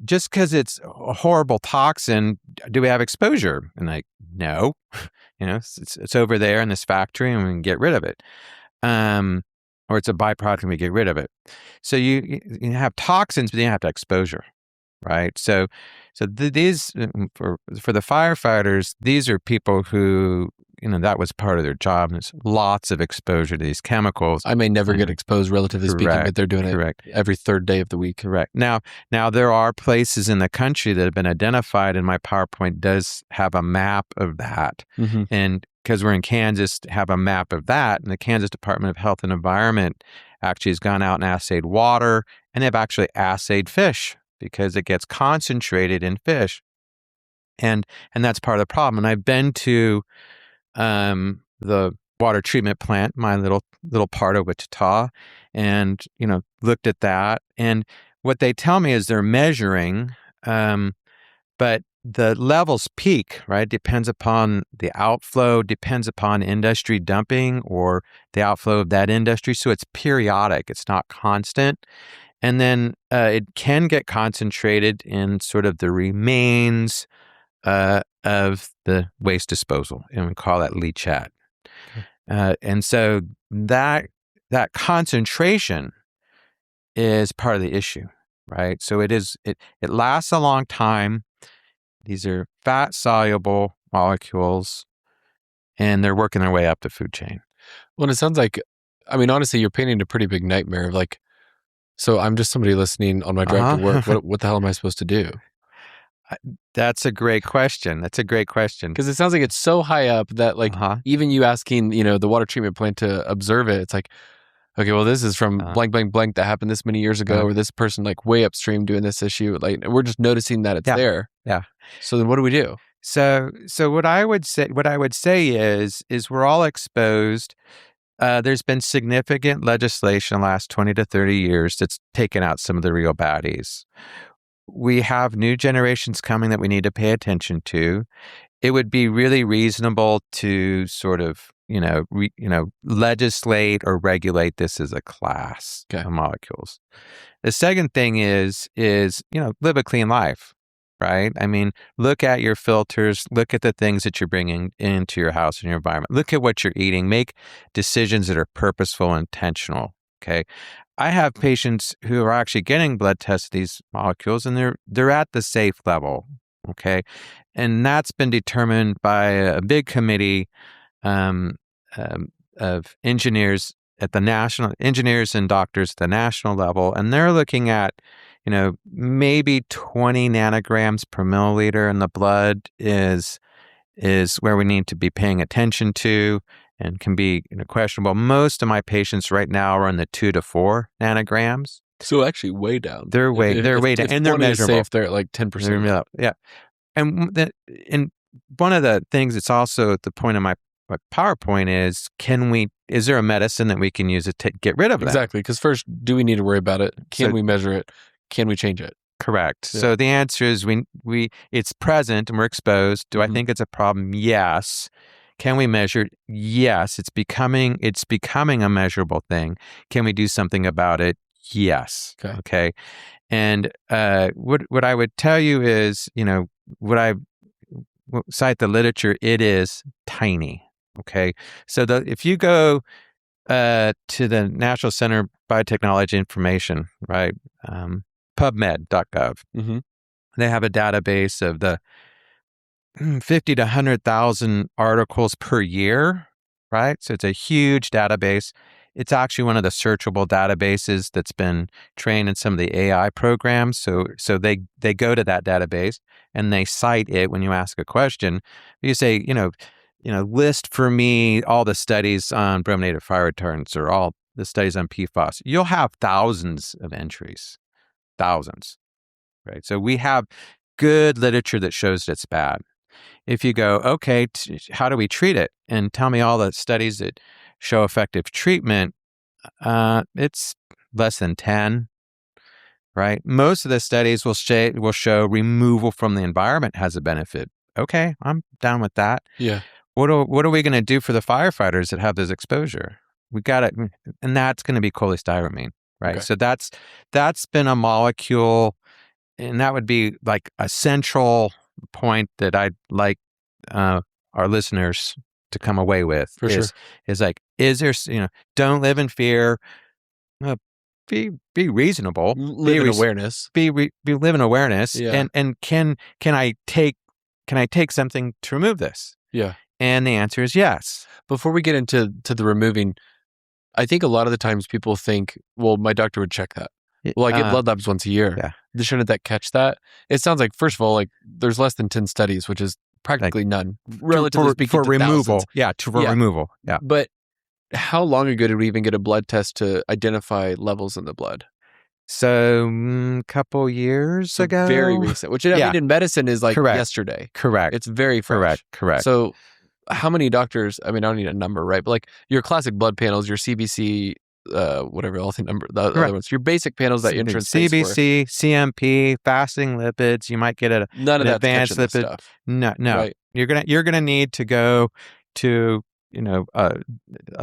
Speaker 2: just because it's a horrible toxin, do we have exposure? And like, no, it's over there in this factory and we can get rid of it. Or it's a byproduct and we get rid of it. So you have toxins, but then you have to exposure, right? So these for the firefighters, these are people who that was part of their job. And there's lots of exposure to these chemicals.
Speaker 1: I may never get exposed, relatively speaking, but they're doing it every third day of the week.
Speaker 2: Correct. Now there are places in the country that have been identified, and my PowerPoint does have a map of that.
Speaker 1: Mm-hmm.
Speaker 2: And because we're in Kansas, have a map of that, and the Kansas Department of Health and Environment actually has gone out and assayed water, and they've actually assayed fish because it gets concentrated in fish, and that's part of the problem. And I've been to the water treatment plant, my little part of Wichita, and looked at that. And what they tell me is they're measuring, but the levels peak, right? Depends upon the outflow, depends upon industry dumping or the outflow of that industry. So it's periodic, it's not constant. And then it can get concentrated in sort of the remains of the waste disposal, and we call that leachate. Okay. And so that concentration is part of the issue, right? So it lasts a long time. These are fat soluble molecules, and they're working their way up the food chain.
Speaker 1: Well, it sounds like, honestly, you're painting a pretty big nightmare of so I'm just somebody listening on my drive to work. What the hell am I supposed to do?
Speaker 2: That's a great question. Because
Speaker 1: it sounds like it's so high up that even you asking, the water treatment plant to observe it, it's like, okay, well, this is from blank, blank, blank that happened this many years ago, or this person way upstream doing this issue. We're just noticing that it's there.
Speaker 2: Yeah.
Speaker 1: So then what do we do?
Speaker 2: So what I would say is we're all exposed. There's been significant legislation in the last 20 to 30 years that's taken out some of the real baddies. We have new generations coming that we need to pay attention to. It would be really reasonable to sort of, legislate or regulate this as a class of molecules. The second thing is, live a clean life, right? Look at your filters, look at the things that you're bringing into your house and your environment. Look at what you're eating, make decisions that are purposeful and intentional, okay? I have patients who are actually getting blood tests of these molecules, and they're at the safe level, okay? And that's been determined by a big committee of engineers and doctors at the national level, and they're looking at, maybe 20 nanograms per milliliter in the blood is where we need to be paying attention to, and can be questionable. Most of my patients right now are in the 2 to 4 nanograms.
Speaker 1: So actually way down.
Speaker 2: They're way down, and they're measurable.
Speaker 1: Safe, they're at 10%.
Speaker 2: Yeah, and one of the things that's also at the point of my PowerPoint is, is there a medicine that we can use to get rid of that?
Speaker 1: Exactly, because first, do we need to worry about it? Can we measure it? Can we change it?
Speaker 2: Correct. Yeah. So the answer is it's present and we're exposed. Do I think it's a problem? Yes. Can we measure it? Yes. It's becoming a measurable thing. Can we do something about it? Yes. Okay. And what I would tell you is, cite the literature, it is tiny. Okay. So if you go to the National Center of Biotechnology Information, right? PubMed.gov.
Speaker 1: Mm-hmm.
Speaker 2: They have a database of the 50 to 100,000 articles per year, right? So it's a huge database. It's actually one of the searchable databases that's been trained in some of the AI programs. So they go to that database and they cite it when you ask a question. You say, list for me all the studies on brominated fire retardants or all the studies on PFAS. You'll have thousands of entries. Thousands, right? So we have good literature that shows that it's bad. If you go, okay, how do we treat it? And tell me all the studies that show effective treatment, it's less than 10, right? Most of the studies will show removal from the environment has a benefit. Okay, I'm down with that.
Speaker 1: Yeah.
Speaker 2: What are we going to do for the firefighters that have this exposure? We got it, and that's going to be cholestyramine. Right. Okay. So that's been a molecule and that would be like a central point that I'd like our listeners to come away with is like, is there, don't live in fear, be reasonable,
Speaker 1: live in awareness,
Speaker 2: be live in awareness,
Speaker 1: Yeah.
Speaker 2: and can I take something to remove this?
Speaker 1: Yeah.
Speaker 2: And the answer is yes.
Speaker 1: Before we get into the removing, I think a lot of the times people think, well, my doctor would check that. Well, I get blood labs once a year.
Speaker 2: Yeah.
Speaker 1: Shouldn't that catch that? It sounds like, first of all, like there's less than 10 studies, which is practically none, relatively speaking,
Speaker 2: for
Speaker 1: to
Speaker 2: removal.
Speaker 1: thousands.
Speaker 2: Yeah, removal. Yeah.
Speaker 1: But how long ago did we even get a blood test to identify levels in the blood?
Speaker 2: So a couple years ago.
Speaker 1: Very recent, which I mean in medicine is like yesterday.
Speaker 2: Correct.
Speaker 1: It's very fresh.
Speaker 2: Correct.
Speaker 1: So how many doctors, I mean, I don't need a number, right? But like your classic blood panels, your CBC, whatever else the number, the other ones, your basic panels that insurance pays for.
Speaker 2: CBC, CMP, fasting lipids. You might get
Speaker 1: none of that
Speaker 2: advanced lipid
Speaker 1: stuff.
Speaker 2: No.
Speaker 1: Right.
Speaker 2: You're gonna need to go to a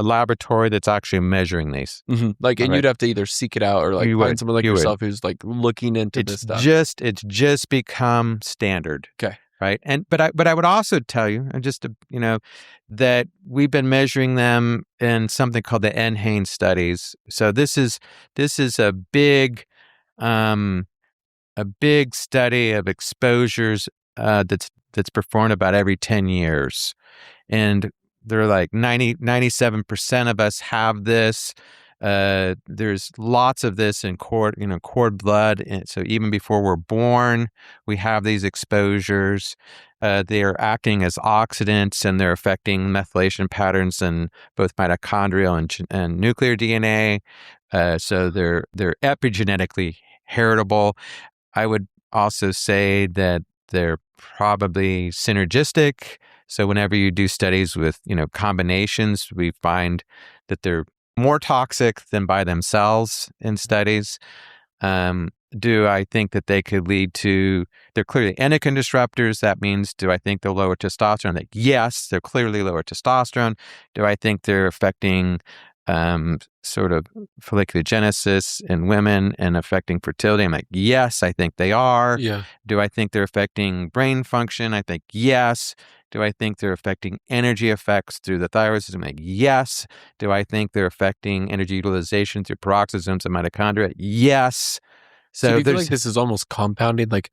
Speaker 2: laboratory that's actually measuring these.
Speaker 1: Mm-hmm. Like, and you'd have to either seek it out or like find someone like yourself who's like looking into this stuff.
Speaker 2: It's just become standard.
Speaker 1: Okay.
Speaker 2: Right. But I would also tell you, that we've been measuring them in something called the NHANES studies. So this is a big study of exposures that's performed about every 10 years. And they're like 97% of us have this. There's lots of this in cord blood. And so even before we're born, we have these exposures. They are acting as oxidants, and they're affecting methylation patterns in both mitochondrial and nuclear DNA. So they're epigenetically heritable. I would also say that they're probably synergistic. So whenever you do studies with, combinations, we find that they're more toxic than by themselves in studies. Do I think that they could lead to, they're clearly endocrine disruptors. That means, do I think they'll lower testosterone? Like, yes, they're clearly lower testosterone. Do I think they're affecting sort of folliculogenesis in women and affecting fertility? I'm like, yes, I think they are.
Speaker 1: Yeah.
Speaker 2: Do I think they're affecting brain function? I think yes. Do I think they're affecting energy effects through the thyroid system? Like, yes. Do I think they're affecting energy utilization through peroxisomes and mitochondria? Yes.
Speaker 1: So do you feel like this is almost compounding? Like,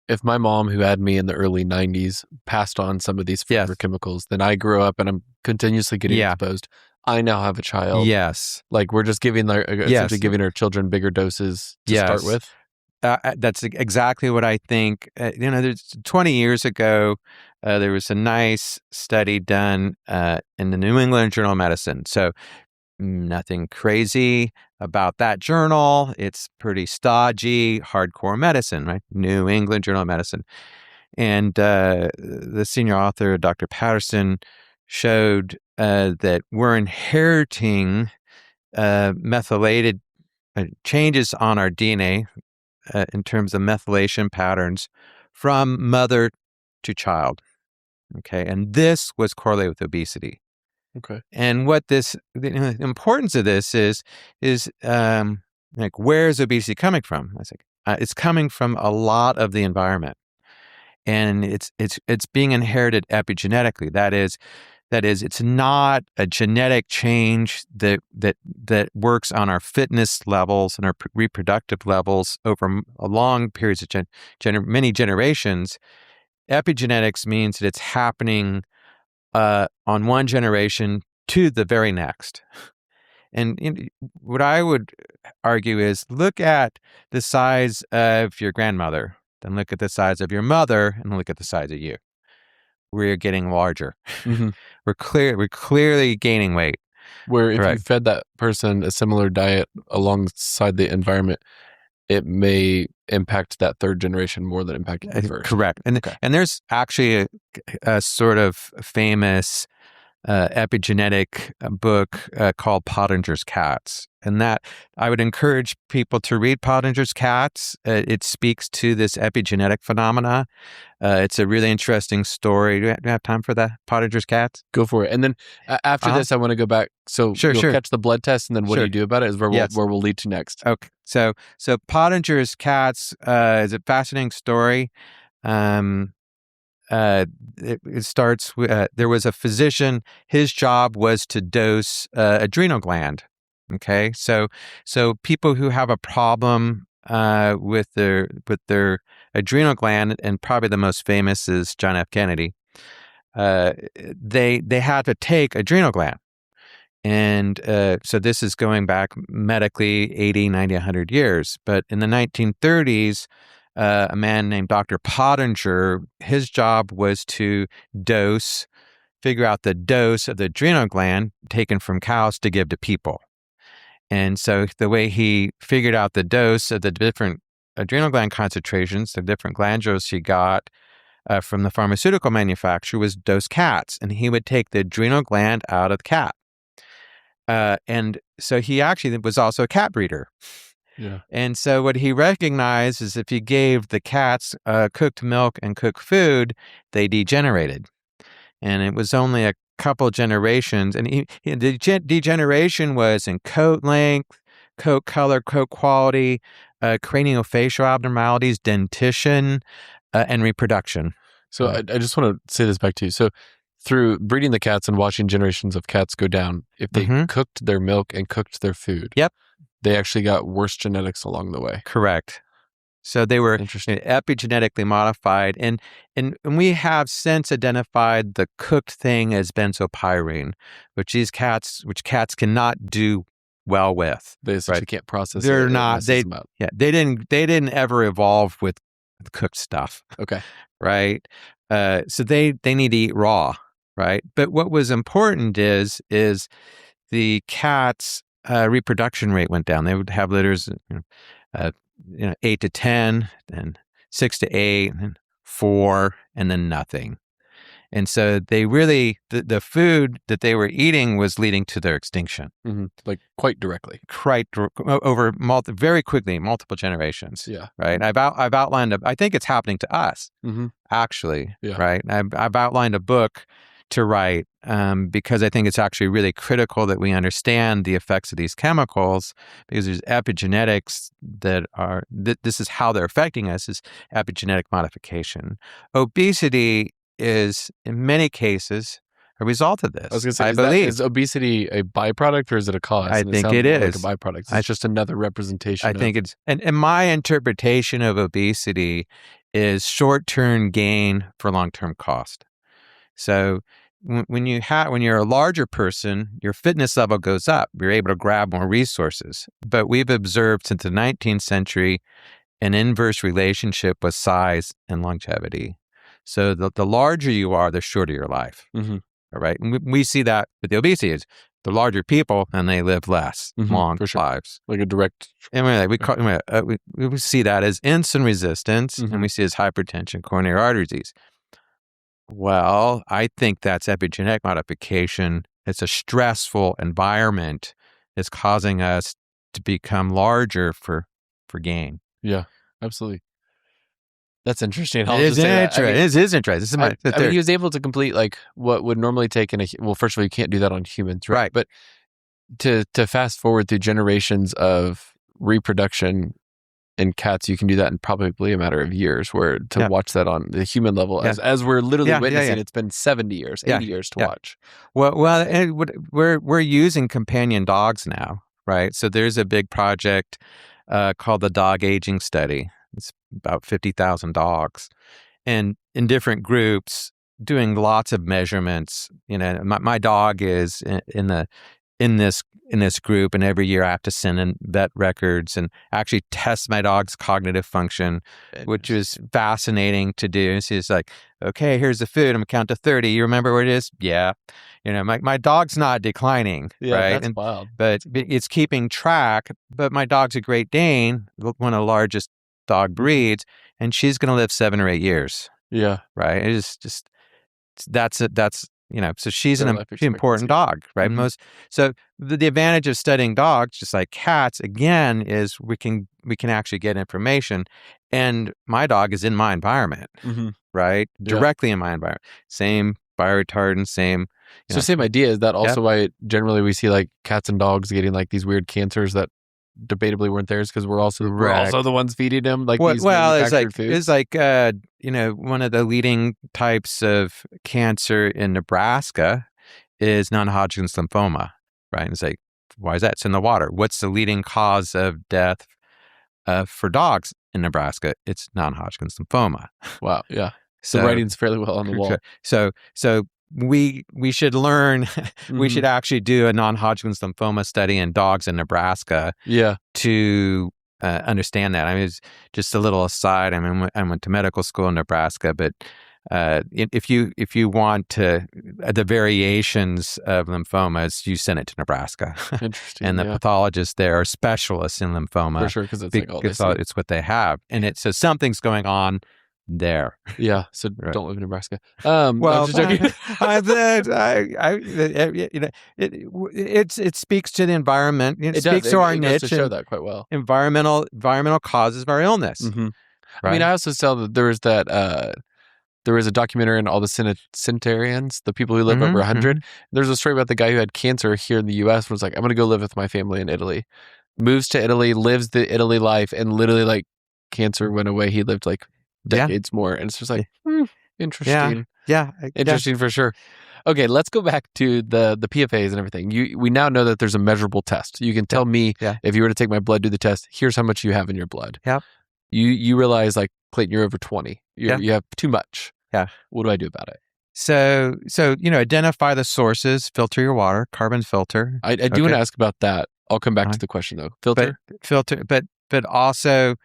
Speaker 1: if my mom, who had me in the early 90s, passed on some of these flavor chemicals, then I grew up and I'm continuously getting exposed. I now have a child.
Speaker 2: Yes.
Speaker 1: Like, we're just giving essentially giving our children bigger doses to start with.
Speaker 2: That's exactly what I think. There's 20 years ago, there was a nice study done in the New England Journal of Medicine. So nothing crazy about that journal. It's pretty stodgy, hardcore medicine, right? New England Journal of Medicine. And the senior author, Dr. Patterson, showed that we're inheriting methylated changes on our DNA in terms of methylation patterns from mother to child. Okay. And this was correlated with obesity.
Speaker 1: Okay.
Speaker 2: And what the importance of this is like, where is obesity coming from? I was like, it's coming from a lot of the environment, and it's being inherited epigenetically. That is, it's not a genetic change that works on our fitness levels and our reproductive levels over long periods of many generations. Epigenetics means that it's happening on one generation to the very next. And what I would argue is, look at the size of your grandmother, then look at the size of your mother, and look at the size of you. We're getting larger.
Speaker 1: Mm-hmm.
Speaker 2: We're clearly gaining weight.
Speaker 1: Where if you fed that person a similar diet alongside the environment, it may impact that third generation more than impacting the first.
Speaker 2: Correct. And there's actually a sort of famous epigenetic book called Pottinger's Cats. And that I would encourage people to read Pottinger's Cats. It speaks to this epigenetic phenomena. It's a really interesting story. Do you have time for that? Pottinger's Cats?
Speaker 1: Go for it. And then after this, I want to go back. So you'll catch the blood test, and then what do you do about it is where we'll lead to next.
Speaker 2: Okay. So Pottinger's Cats is a fascinating story. It starts with there was a physician. His job was to dose adrenal gland. Okay, so people who have a problem with their adrenal gland, and probably the most famous is John F. Kennedy. They had to take adrenal gland. And so this is going back medically 80, 90, 100 years. But in the 1930s, a man named Dr. Pottinger, his job was to figure out the dose of the adrenal gland taken from cows to give to people. And so the way he figured out the dose of the different adrenal gland concentrations, the different glandules he got from the pharmaceutical manufacturer, was dose cats. And he would take the adrenal gland out of the cat. And so he actually was also a cat breeder.
Speaker 1: Yeah.
Speaker 2: And so what he recognized is if you gave the cats cooked milk and cooked food, they degenerated. And it was only a couple generations. And the degeneration was in coat length, coat color, coat quality, craniofacial abnormalities, dentition, and reproduction.
Speaker 1: So I just want to say this back to you. So through breeding the cats and watching generations of cats go down, if they cooked their milk and cooked their food, they actually got worse genetics along the way.
Speaker 2: Correct. So they were epigenetically modified. And we have since identified the cooked thing as benzopyrene, which cats cannot do well with.
Speaker 1: They essentially can't process it.
Speaker 2: They're not. They didn't ever evolve with cooked stuff.
Speaker 1: Okay.
Speaker 2: Right. So they need to eat raw. Right. But what was important is the cats' reproduction rate went down. They would have litters, 8 to 10, then 6 to 8, and 4, and then nothing. And so they really, the food that they were eating was leading to their extinction.
Speaker 1: Like quite directly.
Speaker 2: Over very quickly, multiple generations.
Speaker 1: Yeah.
Speaker 2: Right. I've outlined, I think it's happening to us, actually.
Speaker 1: Yeah.
Speaker 2: Right. I've outlined a book to write because I think it's actually really critical that we understand the effects of these chemicals, because there's epigenetics this is how they're affecting us, is epigenetic modification. Obesity is in many cases a result of this.
Speaker 1: I was going to say, I believe. Is obesity a byproduct or is it a cause?
Speaker 2: I think it is.
Speaker 1: Like a byproduct. It's just another representation.
Speaker 2: I think it's, and my interpretation of obesity is short-term gain for long-term cost. So when you're a larger person, your fitness level goes up. You're able to grab more resources. But we've observed since the 19th century an inverse relationship with size and longevity. So the larger you are, the shorter your life. All right. And we see that with the obesity is the larger people and they live less long lives.
Speaker 1: Like a direct.
Speaker 2: And we see that as insulin resistance, and we see as hypertension, coronary artery disease. Well, I think that's epigenetic modification. It's a stressful environment that's causing us to become larger for gain.
Speaker 1: Yeah, absolutely. That's interesting.
Speaker 2: It is interesting. It is interesting.
Speaker 1: I mean, he was able to complete like what would normally take well, first of all, you can't do that on humans, right? But to fast forward through generations of reproduction in cats, you can do that in probably a matter of years, where to watch that on the human level, as we're literally witnessing, it's been 70 years, 80 years to watch.
Speaker 2: Well, we're using companion dogs now, right? So there's a big project called the Dog Aging Study. It's about 50,000 dogs, and in different groups doing lots of measurements. My dog is in this group, and every year I have to send in vet records and actually test my dog's cognitive function, which is fascinating to do. So it's like, okay, here's the food. I'm gonna count to 30. You remember where it is? Yeah. My dog's not declining, right?
Speaker 1: That's wild.
Speaker 2: But it's keeping track. But my dog's a Great Dane, one of the largest dog breeds, and she's gonna live 7 or 8 years.
Speaker 1: Yeah.
Speaker 2: Right. It's just that's so she's
Speaker 1: Their
Speaker 2: an
Speaker 1: life
Speaker 2: important dog, right?
Speaker 1: Mhm.
Speaker 2: So the advantage of studying dogs, just like cats, again, is we can actually get information. And my dog is in my environment,
Speaker 1: Mhm.
Speaker 2: right?
Speaker 1: Yeah.
Speaker 2: Directly in my environment. Same fire retardant, same.
Speaker 1: So same idea. Is that also
Speaker 2: Yep.
Speaker 1: why generally we see like cats and dogs getting like these weird cancers that debatably weren't theirs because we're also the ones feeding them like these manufactured foods?
Speaker 2: It's like one of the leading types of cancer in Nebraska is non-Hodgkin's lymphoma, right? And it's like, why is that? It's in the water. What's the leading cause of death for dogs in Nebraska? It's non-Hodgkin's lymphoma.
Speaker 1: Wow. Yeah.
Speaker 2: So
Speaker 1: the writing's fairly well on the wall.
Speaker 2: So we should learn. We should
Speaker 1: Mhm.
Speaker 2: actually do a non-Hodgkin's lymphoma study in dogs in Nebraska.
Speaker 1: Yeah.
Speaker 2: To understand that. I mean, it's just a little aside. I mean, I went to medical school in Nebraska, but if you want the variations of lymphomas, you send it to Nebraska.
Speaker 1: Interesting.
Speaker 2: And the
Speaker 1: yeah.
Speaker 2: pathologists there are specialists in lymphoma.
Speaker 1: For sure, because it's like all they
Speaker 2: because
Speaker 1: see.
Speaker 2: it's what they have, and so something's going on there.
Speaker 1: Yeah. So
Speaker 2: Right.
Speaker 1: don't live in Nebraska. No,
Speaker 2: Well,
Speaker 1: I'm just joking.
Speaker 2: it speaks to the environment. It speaks
Speaker 1: does.
Speaker 2: to our
Speaker 1: It goes
Speaker 2: niche
Speaker 1: to show
Speaker 2: and
Speaker 1: that quite well.
Speaker 2: environmental causes of our illness.
Speaker 1: Mhm.
Speaker 2: Right?
Speaker 1: I mean, I also saw that there was a documentary on all the centenarians, the people who live over 100. There's a story about the guy who had cancer here in the U.S. was like, I'm going to go live with my family in Italy. Moves to Italy, lives the Italy life, and literally like cancer went away. He lived like decades more. And it's just like, interesting.
Speaker 2: Yeah.
Speaker 1: Interesting for sure. Okay, let's go back to the PFAS and everything. We now know that there's a measurable test. You can tell me if you were to take my blood, do the test, here's how much you have in your blood.
Speaker 2: Yep.
Speaker 1: You realize like, Clayton, you're over 20. You have too much.
Speaker 2: Yeah.
Speaker 1: What do I do about it?
Speaker 2: So identify the sources, filter your water, carbon filter.
Speaker 1: I do want to ask about that. I'll come back to the question though. Filter?
Speaker 2: But also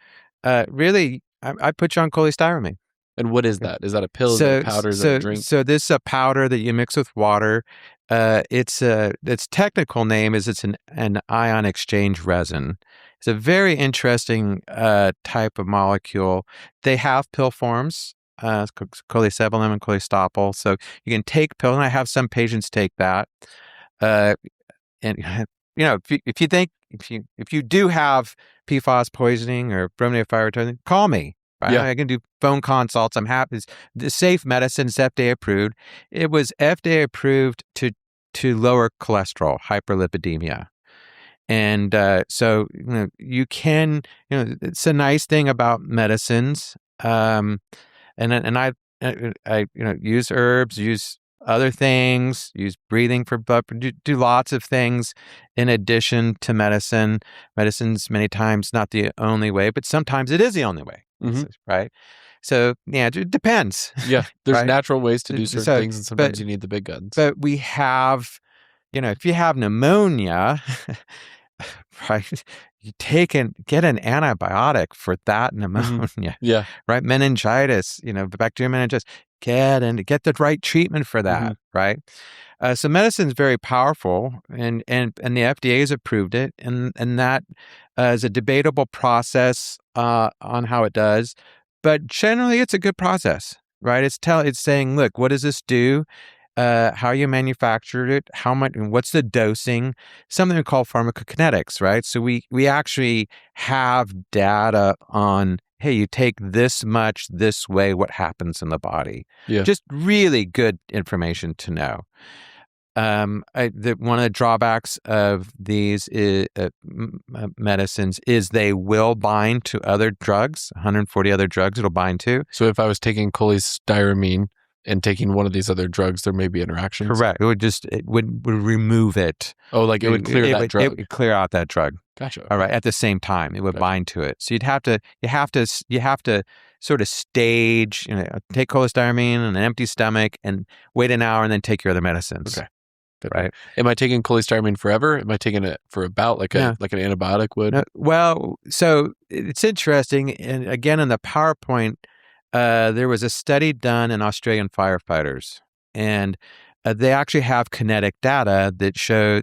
Speaker 2: really I put you on cholestyramine.
Speaker 1: And what is that? Is that a pill? Is that a powder? Is that a drink?
Speaker 2: So this is a powder that you mix with water. Its technical name is it's an ion exchange resin. It's a very interesting type of molecule. They have pill forms, cholecystyrene and cholestyramine. So you can take pill, and I have some patients take that. And if you do have PFAS poisoning or brominated fire retardant, call me. Right?
Speaker 1: Yeah.
Speaker 2: I can do phone consults. I'm happy. The safe medicine is FDA approved. It was FDA approved to lower cholesterol, hyperlipidemia. And so you can, it's a nice thing about medicines. And I use herbs, use other things, use breathing for blood, do lots of things in addition to medicine. Medicine's many times not the only way, but sometimes it is the only way. Right? So, it depends.
Speaker 1: Yeah, there's
Speaker 2: right?
Speaker 1: natural ways to do certain things, and sometimes you need the big guns.
Speaker 2: But we have, if you have pneumonia, right, you get an antibiotic for that pneumonia.
Speaker 1: Yeah.
Speaker 2: Right? Meningitis, bacterial meningitis, get the right treatment for that, right? So medicine is very powerful, and the FDA has approved it, and that is a debatable process on how it does, but generally it's a good process, right? It's saying, look, what does this do? How you manufactured it, how much, and what's the dosing? Something we call pharmacokinetics, right? So we actually have data on, hey, you take this much this way, what happens in the body?
Speaker 1: Yeah.
Speaker 2: Just really good information to know. One of the drawbacks of these medicines is they will bind to other drugs, 140 other drugs it'll bind to.
Speaker 1: So if I was taking cholestyramine and taking one of these other drugs, there may be interactions?
Speaker 2: Correct. It would remove it.
Speaker 1: Oh, like it would clear that drug?
Speaker 2: It would clear out that drug.
Speaker 1: Gotcha.
Speaker 2: All right. At the same time, it would bind to it. So you have to sort of stage, take cholestyramine on an empty stomach and wait an hour and then take your other medicines.
Speaker 1: Okay.
Speaker 2: Right.
Speaker 1: Am I taking cholestyramine forever? Am I taking it for a bout like an antibiotic would?
Speaker 2: No, well, so it's interesting. And again, in the PowerPoint, there was a study done in Australian firefighters, and they actually have kinetic data that show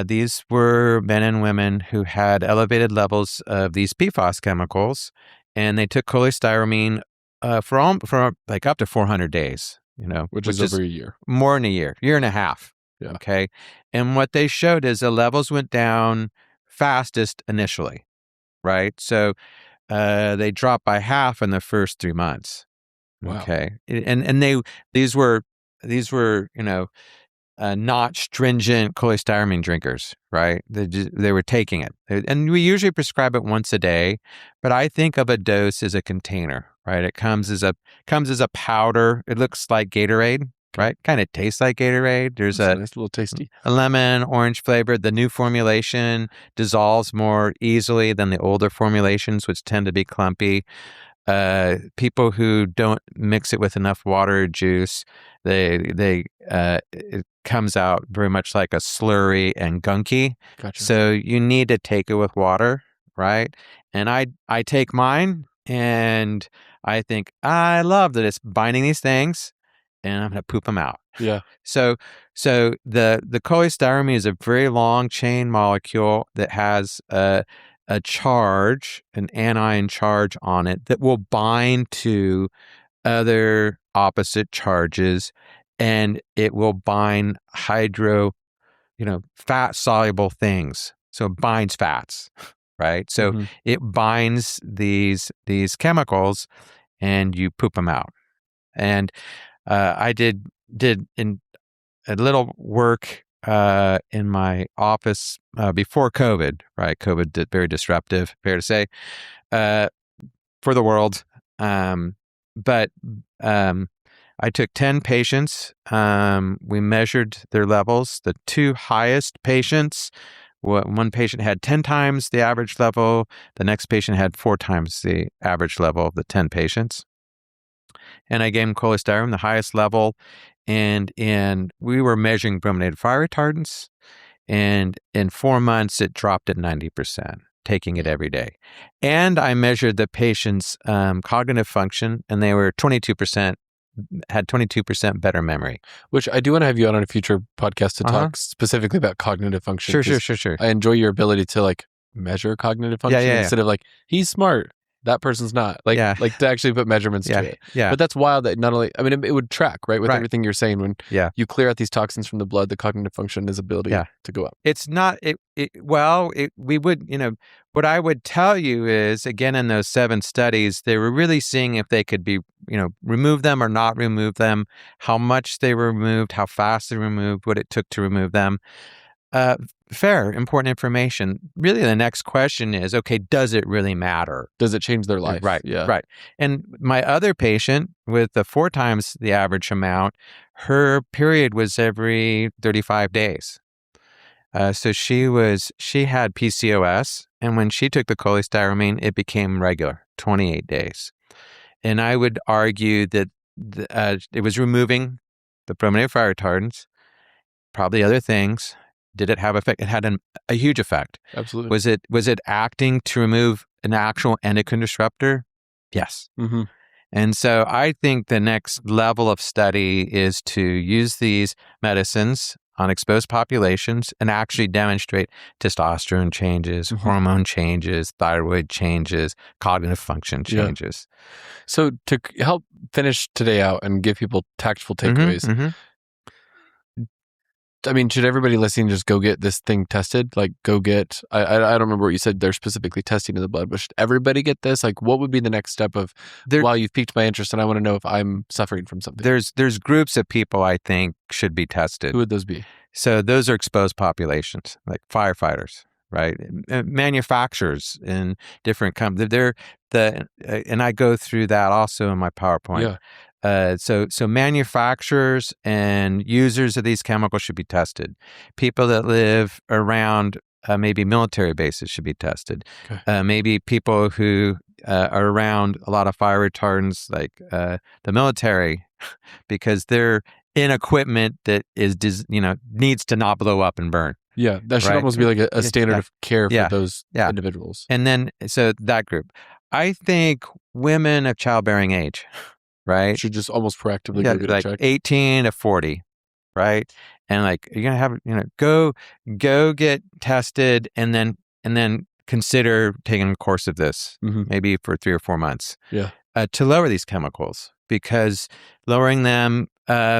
Speaker 2: these were men and women who had elevated levels of these PFAS chemicals, and they took cholestyramine for like up to 400 days.
Speaker 1: which is over a year.
Speaker 2: More than a year and a half.
Speaker 1: Yeah.
Speaker 2: Okay. And what they showed is the levels went down fastest initially, right? So they dropped by half in the first 3 months.
Speaker 1: Wow.
Speaker 2: Okay. And these were not stringent cholestyramine drinkers, right? They were taking it. And we usually prescribe it once a day, but I think of a dose as a container, right? It comes as a powder. It looks like Gatorade, right? Kind of tastes like Gatorade. There's
Speaker 1: a nice little tasty.
Speaker 2: A lemon, orange flavor. The new formulation dissolves more easily than the older formulations, which tend to be clumpy. People who don't mix it with enough water or juice, it comes out very much like a slurry and gunky.
Speaker 1: Gotcha.
Speaker 2: So you need to take it with water, right? And I take mine, and I think I love that it's binding these things, and I'm going to poop them out.
Speaker 1: Yeah.
Speaker 2: So the cholestyramine is a very long chain molecule that has a charge, an anion charge on it that will bind to other opposite charges, and it will bind fat soluble things. So it binds fats, right? So it binds these chemicals, and you poop them out. And I did in a little work in my office before COVID, right? COVID did very disruptive, fair to say, for the world. But I took 10 patients. We measured their levels. The two highest patients, one patient had 10 times the average level. The next patient had 4 times the average level of the 10 patients. And I gave them cholestyramine, the highest level. And we were measuring brominated fire retardants. And in 4 months, it dropped at 90%, taking it every day. And I measured the patient's cognitive function, and they were 22%, had 22% better memory.
Speaker 1: Which I do want to have you on a future podcast to talk specifically about cognitive function.
Speaker 2: Sure.
Speaker 1: I enjoy your ability to measure cognitive function instead of he's smart, that person's not. To actually put measurements to it.
Speaker 2: Yeah.
Speaker 1: But that's wild that not only, it would track, right, with everything you're saying. When you clear out these toxins from the blood, the cognitive function is ability to go up.
Speaker 2: It's not, we would, what I would tell you is, again, in those 7 studies, they were really seeing if they could be, remove them or not remove them, how much they were removed, how fast they were removed, what it took to remove them. Fair, important information. Really, the next question is, okay, does it really matter?
Speaker 1: Does it change their life?
Speaker 2: Right,
Speaker 1: yeah.
Speaker 2: Right. And my other patient with the 4 times the average amount, her period was every 35 days. So she had PCOS, and when she took the cholestyramine, it became regular, 28 days. And I would argue that it was removing the brominated fire retardants, probably other things. Did it have effect? It had a huge effect.
Speaker 1: Absolutely.
Speaker 2: Was it acting to remove an actual endocrine disruptor? Yes.
Speaker 1: Mm-hmm.
Speaker 2: And so I think the next level of study is to use these medicines on exposed populations and actually demonstrate testosterone changes, hormone changes, thyroid changes, cognitive function changes.
Speaker 1: Yeah. So to help finish today out and give people tactful takeaways, should everybody listening just go get this thing tested? Go get, I don't remember what you said, they're specifically testing in the blood, but should everybody get this? What would be the next step of, while you've piqued my interest and I want to know if I'm suffering from something?
Speaker 2: There's groups of people I think should be tested.
Speaker 1: Who would those be?
Speaker 2: So those are exposed populations, like firefighters, right? Manufacturers in different companies. And I go through that also in my PowerPoint.
Speaker 1: Yeah.
Speaker 2: So manufacturers and users of these chemicals should be tested. People that live around maybe military bases should be tested.
Speaker 1: Okay.
Speaker 2: Maybe people who are around a lot of fire retardants, like the military, because they're in equipment that is needs to not blow up and burn.
Speaker 1: Yeah, that should almost be like a standard of care for those individuals.
Speaker 2: And then, so that group. I think women of childbearing age, right?
Speaker 1: Should just almost proactively go get a check.
Speaker 2: 18 to 40, right? And you're going to have, go get tested and then consider taking a course of this, maybe for 3 or 4 months.
Speaker 1: Yeah.
Speaker 2: To lower these chemicals, because lowering them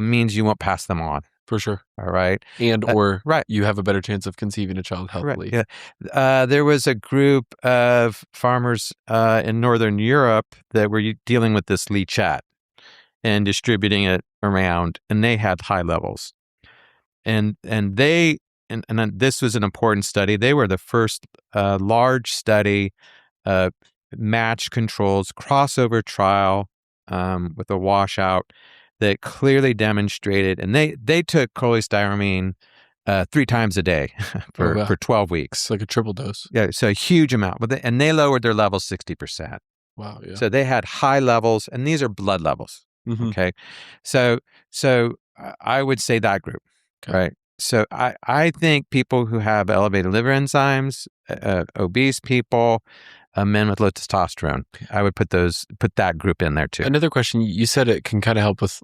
Speaker 2: means you won't pass them on.
Speaker 1: For sure.
Speaker 2: All right.
Speaker 1: And or
Speaker 2: right.
Speaker 1: you have a better chance of conceiving a child healthily.
Speaker 2: Right. Yeah. There was a group of farmers in Northern Europe that were dealing with this leachate and distributing it around, and they had high levels. And they and this was an important study. They were the first large study, matched controls, crossover trial with a washout that clearly demonstrated, and they took cholestyramine 3 times a day for 12 weeks.
Speaker 1: It's like a triple dose.
Speaker 2: Yeah, so a huge amount. And they lowered their levels 60%.
Speaker 1: Wow, yeah.
Speaker 2: So they had high levels, and these are blood levels.
Speaker 1: Mm-hmm.
Speaker 2: Okay. So I would say that group, right? So I think people who have elevated liver enzymes, obese people, men with low testosterone, I would put that group in there too.
Speaker 1: Another question, you said it can kind of help with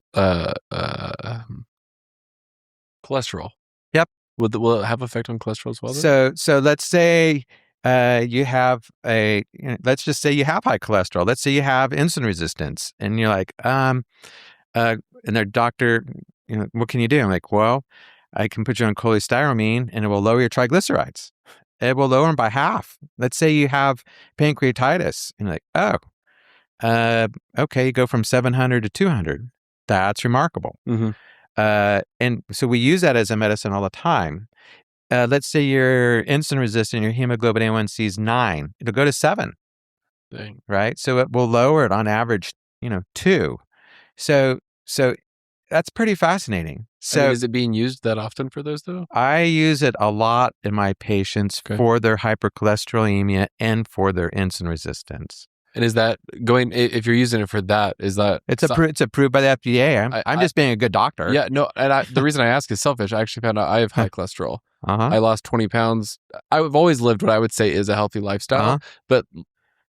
Speaker 1: cholesterol.
Speaker 2: Yep.
Speaker 1: Will it have effect on cholesterol as well?
Speaker 2: So let's say you have let's just say you have high cholesterol. Let's say you have insulin resistance, and you're like, and their doctor, what can you do? I'm like, well, I can put you on cholestyramine, and it will lower your triglycerides. It will lower them by half. Let's say you have pancreatitis, and you're like, oh, okay, you go from 700 to 200. That's remarkable.
Speaker 1: Mm-hmm.
Speaker 2: And so we use that as a medicine all the time. Let's say you're insulin resistant, your hemoglobin A1C is 9. It'll go to 7.
Speaker 1: Dang.
Speaker 2: Right? So it will lower it on average, 2. So that's pretty fascinating. So
Speaker 1: is it being used that often for those though?
Speaker 2: I use it a lot in my patients for their hypercholesterolemia and for their insulin resistance.
Speaker 1: And is that going, if you're using it for that, is that...
Speaker 2: It's approved by the FDA. I'm just being a good doctor.
Speaker 1: Yeah, no, and the reason I ask is selfish. I actually found out I have high cholesterol. I lost 20 pounds. I've always lived what I would say is a healthy lifestyle, but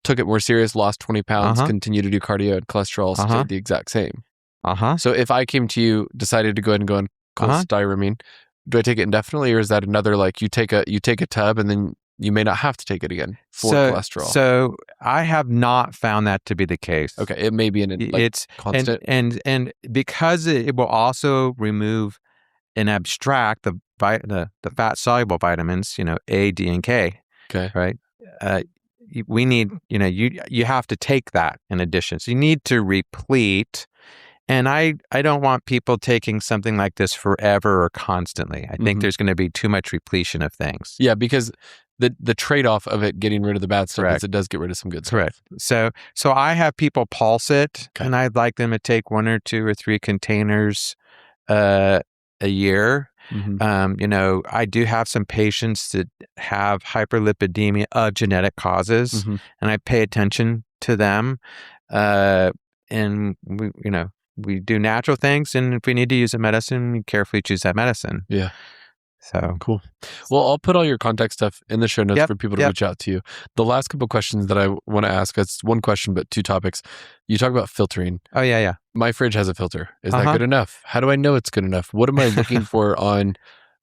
Speaker 1: took it more serious, lost 20 pounds, continue to do cardio, and cholesterol stayed the exact same. So if I came to you, decided to go ahead and go on cholestyramine, do I take it indefinitely, or is that another, like you take a tub and then you may not have to take it again for cholesterol?
Speaker 2: So I have not found that to be the case.
Speaker 1: Okay, it may be it's constant.
Speaker 2: And because it will also remove and abstract the fat soluble vitamins, A, D, and K.
Speaker 1: Okay.
Speaker 2: Right. We need, you have to take that in addition. So you need to replete. And I don't want people taking something like this forever or constantly. I think there's going to be too much repletion of things.
Speaker 1: Yeah, because the trade-off of it getting rid of the bad stuff is it does get rid of some good stuff.
Speaker 2: Correct. So I have people pulse it, and I'd like them to take 1 or 2 or 3 containers a year. I do have some patients that have hyperlipidemia of genetic causes, and I pay attention to them. And we do natural things, and if we need to use a medicine, we carefully choose that medicine.
Speaker 1: Yeah.
Speaker 2: So
Speaker 1: cool. Well, I'll put all your contact stuff in the show notes for people to reach out to you. The last couple of questions that I want to ask, it's one question, but 2 topics. You talk about filtering.
Speaker 2: Oh, yeah.
Speaker 1: My fridge has a filter. Is that good enough? How do I know it's good enough? What am I looking for on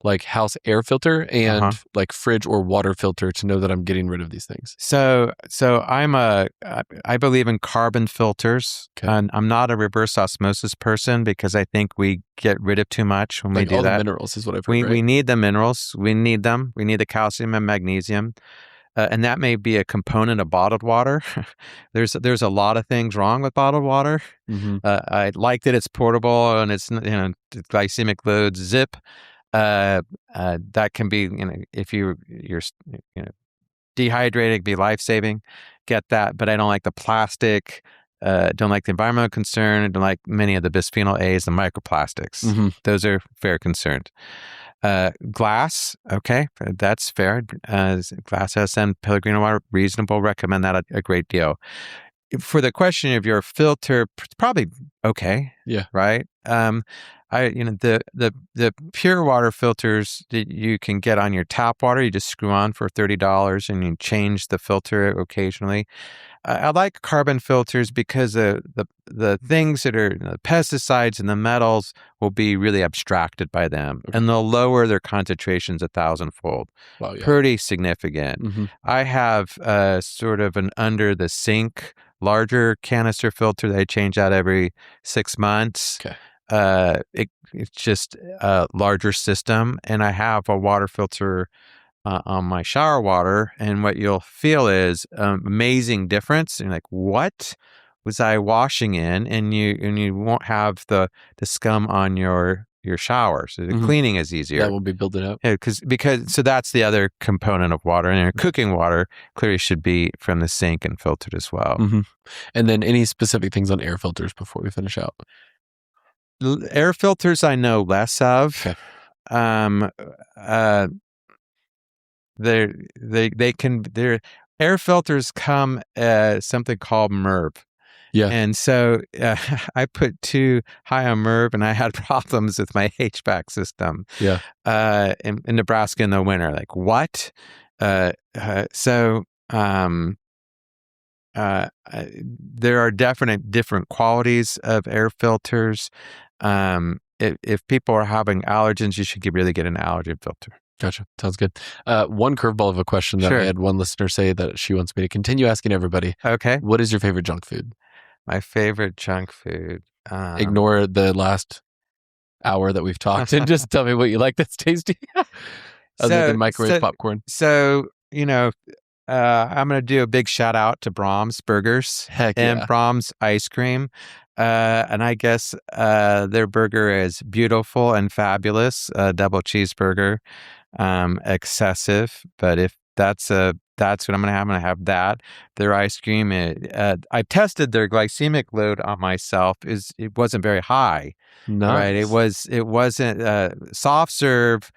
Speaker 1: like house air filter and like fridge or water filter to know that I'm getting rid of these things?
Speaker 2: So I believe in carbon filters, and I'm not a reverse osmosis person because I think we get rid of too much when we do
Speaker 1: all
Speaker 2: that.
Speaker 1: The minerals is what I've heard.
Speaker 2: We need the minerals. We need them. We need the calcium and magnesium. And that may be a component of bottled water. There's a lot of things wrong with bottled water. I like that it's portable and it's glycemic load zip. That can be, if you're dehydrated, be life-saving. Get that, but I don't like the plastic. Don't like the environmental concern. Don't like many of the bisphenol A's and microplastics. Those are fair concerns. Glass, okay, that's fair. Glass SN, Pellegrino water, reasonable. Recommend that a great deal. For the question of your filter, it's probably okay.
Speaker 1: Yeah.
Speaker 2: Right. The pure water filters that you can get on your tap water, you just screw on for $30 and you change the filter occasionally. I like carbon filters because the things that are the pesticides and the metals will be really abstracted by them, and they'll lower their concentrations 1,000-fold.
Speaker 1: Wow, yeah.
Speaker 2: Pretty significant. I have sort of an under the sink larger canister filter that I change out every 6 months.
Speaker 1: Okay.
Speaker 2: it's just a larger system, and I have a water filter on my shower water, and what you'll feel is amazing difference. And you're like, what was I washing in? And you won't have the scum on your shower, so the cleaning is easier.
Speaker 1: That will be building up.
Speaker 2: Yeah, because so that's the other component of water, and cooking water clearly should be from the sink and filtered as well.
Speaker 1: And then any specific things on air filters before we finish out?
Speaker 2: Air filters I know less of.
Speaker 1: Okay.
Speaker 2: Their air filters come as something called MERV.
Speaker 1: Yeah.
Speaker 2: And so I put too high on MERV, and I had problems with my HVAC system.
Speaker 1: Yeah.
Speaker 2: In Nebraska in the winter. Like, what? There are different qualities of air filters. If people are having allergens, you should really get an allergen filter.
Speaker 1: Gotcha. Sounds good. One curveball of a question that I had one listener say that she wants me to continue asking everybody.
Speaker 2: Okay.
Speaker 1: What is your favorite junk food?
Speaker 2: My favorite junk food.
Speaker 1: Ignore the last hour that we've talked and just tell me what you like that's tasty. Other than microwave popcorn.
Speaker 2: So, I'm going to do a big shout out to Brahms Burgers and Brahms Ice Cream. And I guess their burger is beautiful and fabulous, double cheeseburger, excessive. But if that's what I'm going to have that. Their ice cream, I tested their glycemic load on myself. It wasn't very high.
Speaker 1: Nice.
Speaker 2: Right? It wasn't soft serve.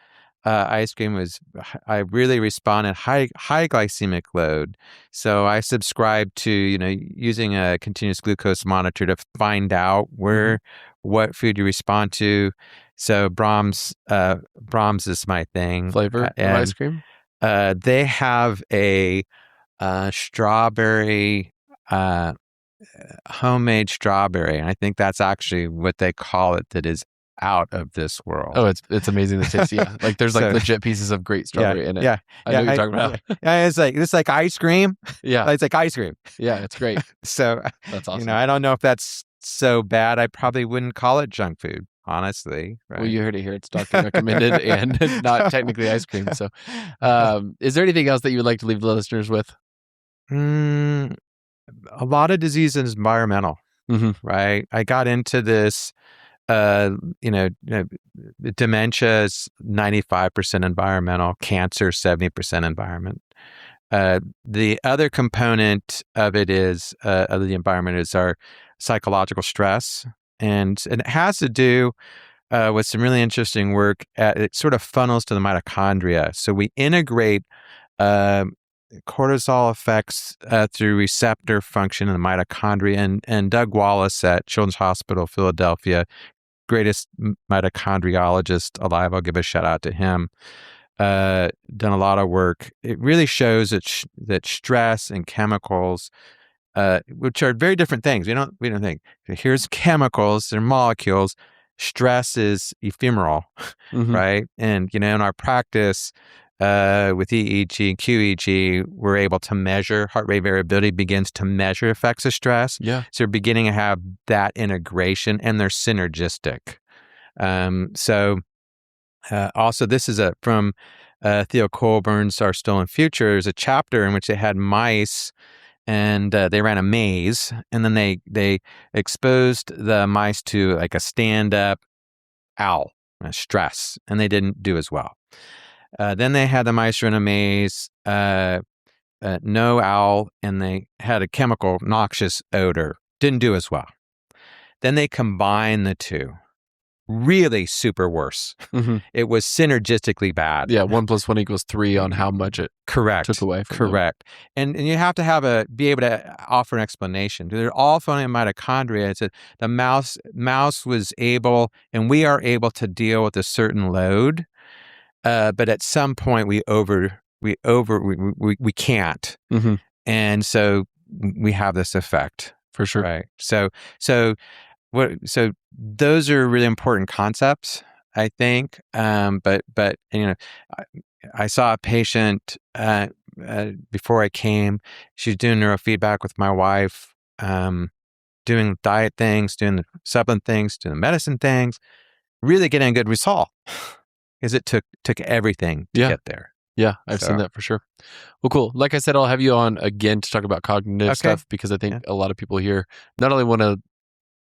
Speaker 2: Ice cream I really responded high glycemic load. So I subscribed to, using a continuous glucose monitor to find out what food you respond to. So Brahms is my thing.
Speaker 1: Flavor of ice cream?
Speaker 2: They have a strawberry, homemade strawberry. And I think that's actually what they call it, that is out of this world.
Speaker 1: Oh, it's amazing to taste. Yeah. Like there's legit pieces of great strawberry in it.
Speaker 2: Yeah.
Speaker 1: I know what you're talking about.
Speaker 2: Yeah, it's like ice cream.
Speaker 1: Yeah.
Speaker 2: It's like ice cream.
Speaker 1: Yeah, it's great.
Speaker 2: So
Speaker 1: that's awesome.
Speaker 2: I don't know if that's so bad. I probably wouldn't call it junk food, honestly. Right?
Speaker 1: Well, you heard it here. It's doctor recommended and not technically ice cream. So is there anything else that you would like to leave the listeners with?
Speaker 2: A lot of disease is environmental, right? I got into this, dementia is 95% environmental, cancer 70% environment. The other component of it is of the environment is our psychological stress, and it has to do with some really interesting work. It sort of funnels to the mitochondria. So we integrate cortisol effects through receptor function in the mitochondria. And Doug Wallace at Children's Hospital Philadelphia, greatest mitochondriologist alive, I'll give a shout out to him, done a lot of work. It really shows that stress and chemicals, which are very different things. We don't think here's chemicals, they're molecules. Stress is ephemeral, right? And in our practice with EEG and QEEG, we're able to measure heart rate variability, begins to measure effects of stress.
Speaker 1: Yeah.
Speaker 2: So we're beginning to have that integration, and they're synergistic. Also, this is from Theo Colburn's Our Stolen Future. There's a chapter in which they had mice, and they ran a maze, and then they exposed the mice to like a stand-up owl, stress, and they didn't do as well. Then they had the mice run a maze, no owl, and they had a chemical noxious odor. Didn't do as well. Then they combined the two. Really super worse. It was synergistically bad.
Speaker 1: Yeah, 1 + 1 = 3 on how much it took away from
Speaker 2: Correct. And you have to be able to offer an explanation. They're all found in mitochondria. It's the mouse was able, and we are able to deal with a certain load, but at some point we can't, and so we have this effect.
Speaker 1: For sure.
Speaker 2: Right. So those are really important concepts, I think. But I saw a patient before I came. She was doing neurofeedback with my wife. doing diet things, doing the supplement things, doing the medicine things, really getting a good result. Because it took everything to get there.
Speaker 1: Yeah, I've seen that for sure. Well, cool. Like I said, I'll have you on again to talk about cognitive stuff, because I think a lot of people here not only want to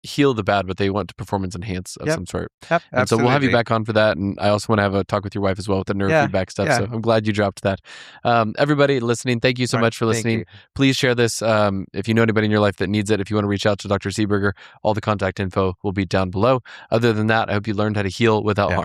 Speaker 1: heal the bad, but they want to performance enhance of some sort. And so we'll have you back on for that. And I also want to have a talk with your wife as well with the neurofeedback stuff. So I'm glad you dropped that. Everybody listening, thank you so much for listening. Please share this if you know anybody in your life that needs it. If you want to reach out to Dr. Seberger, all the contact info will be down below. Other than that, I hope you learned how to heal without harm.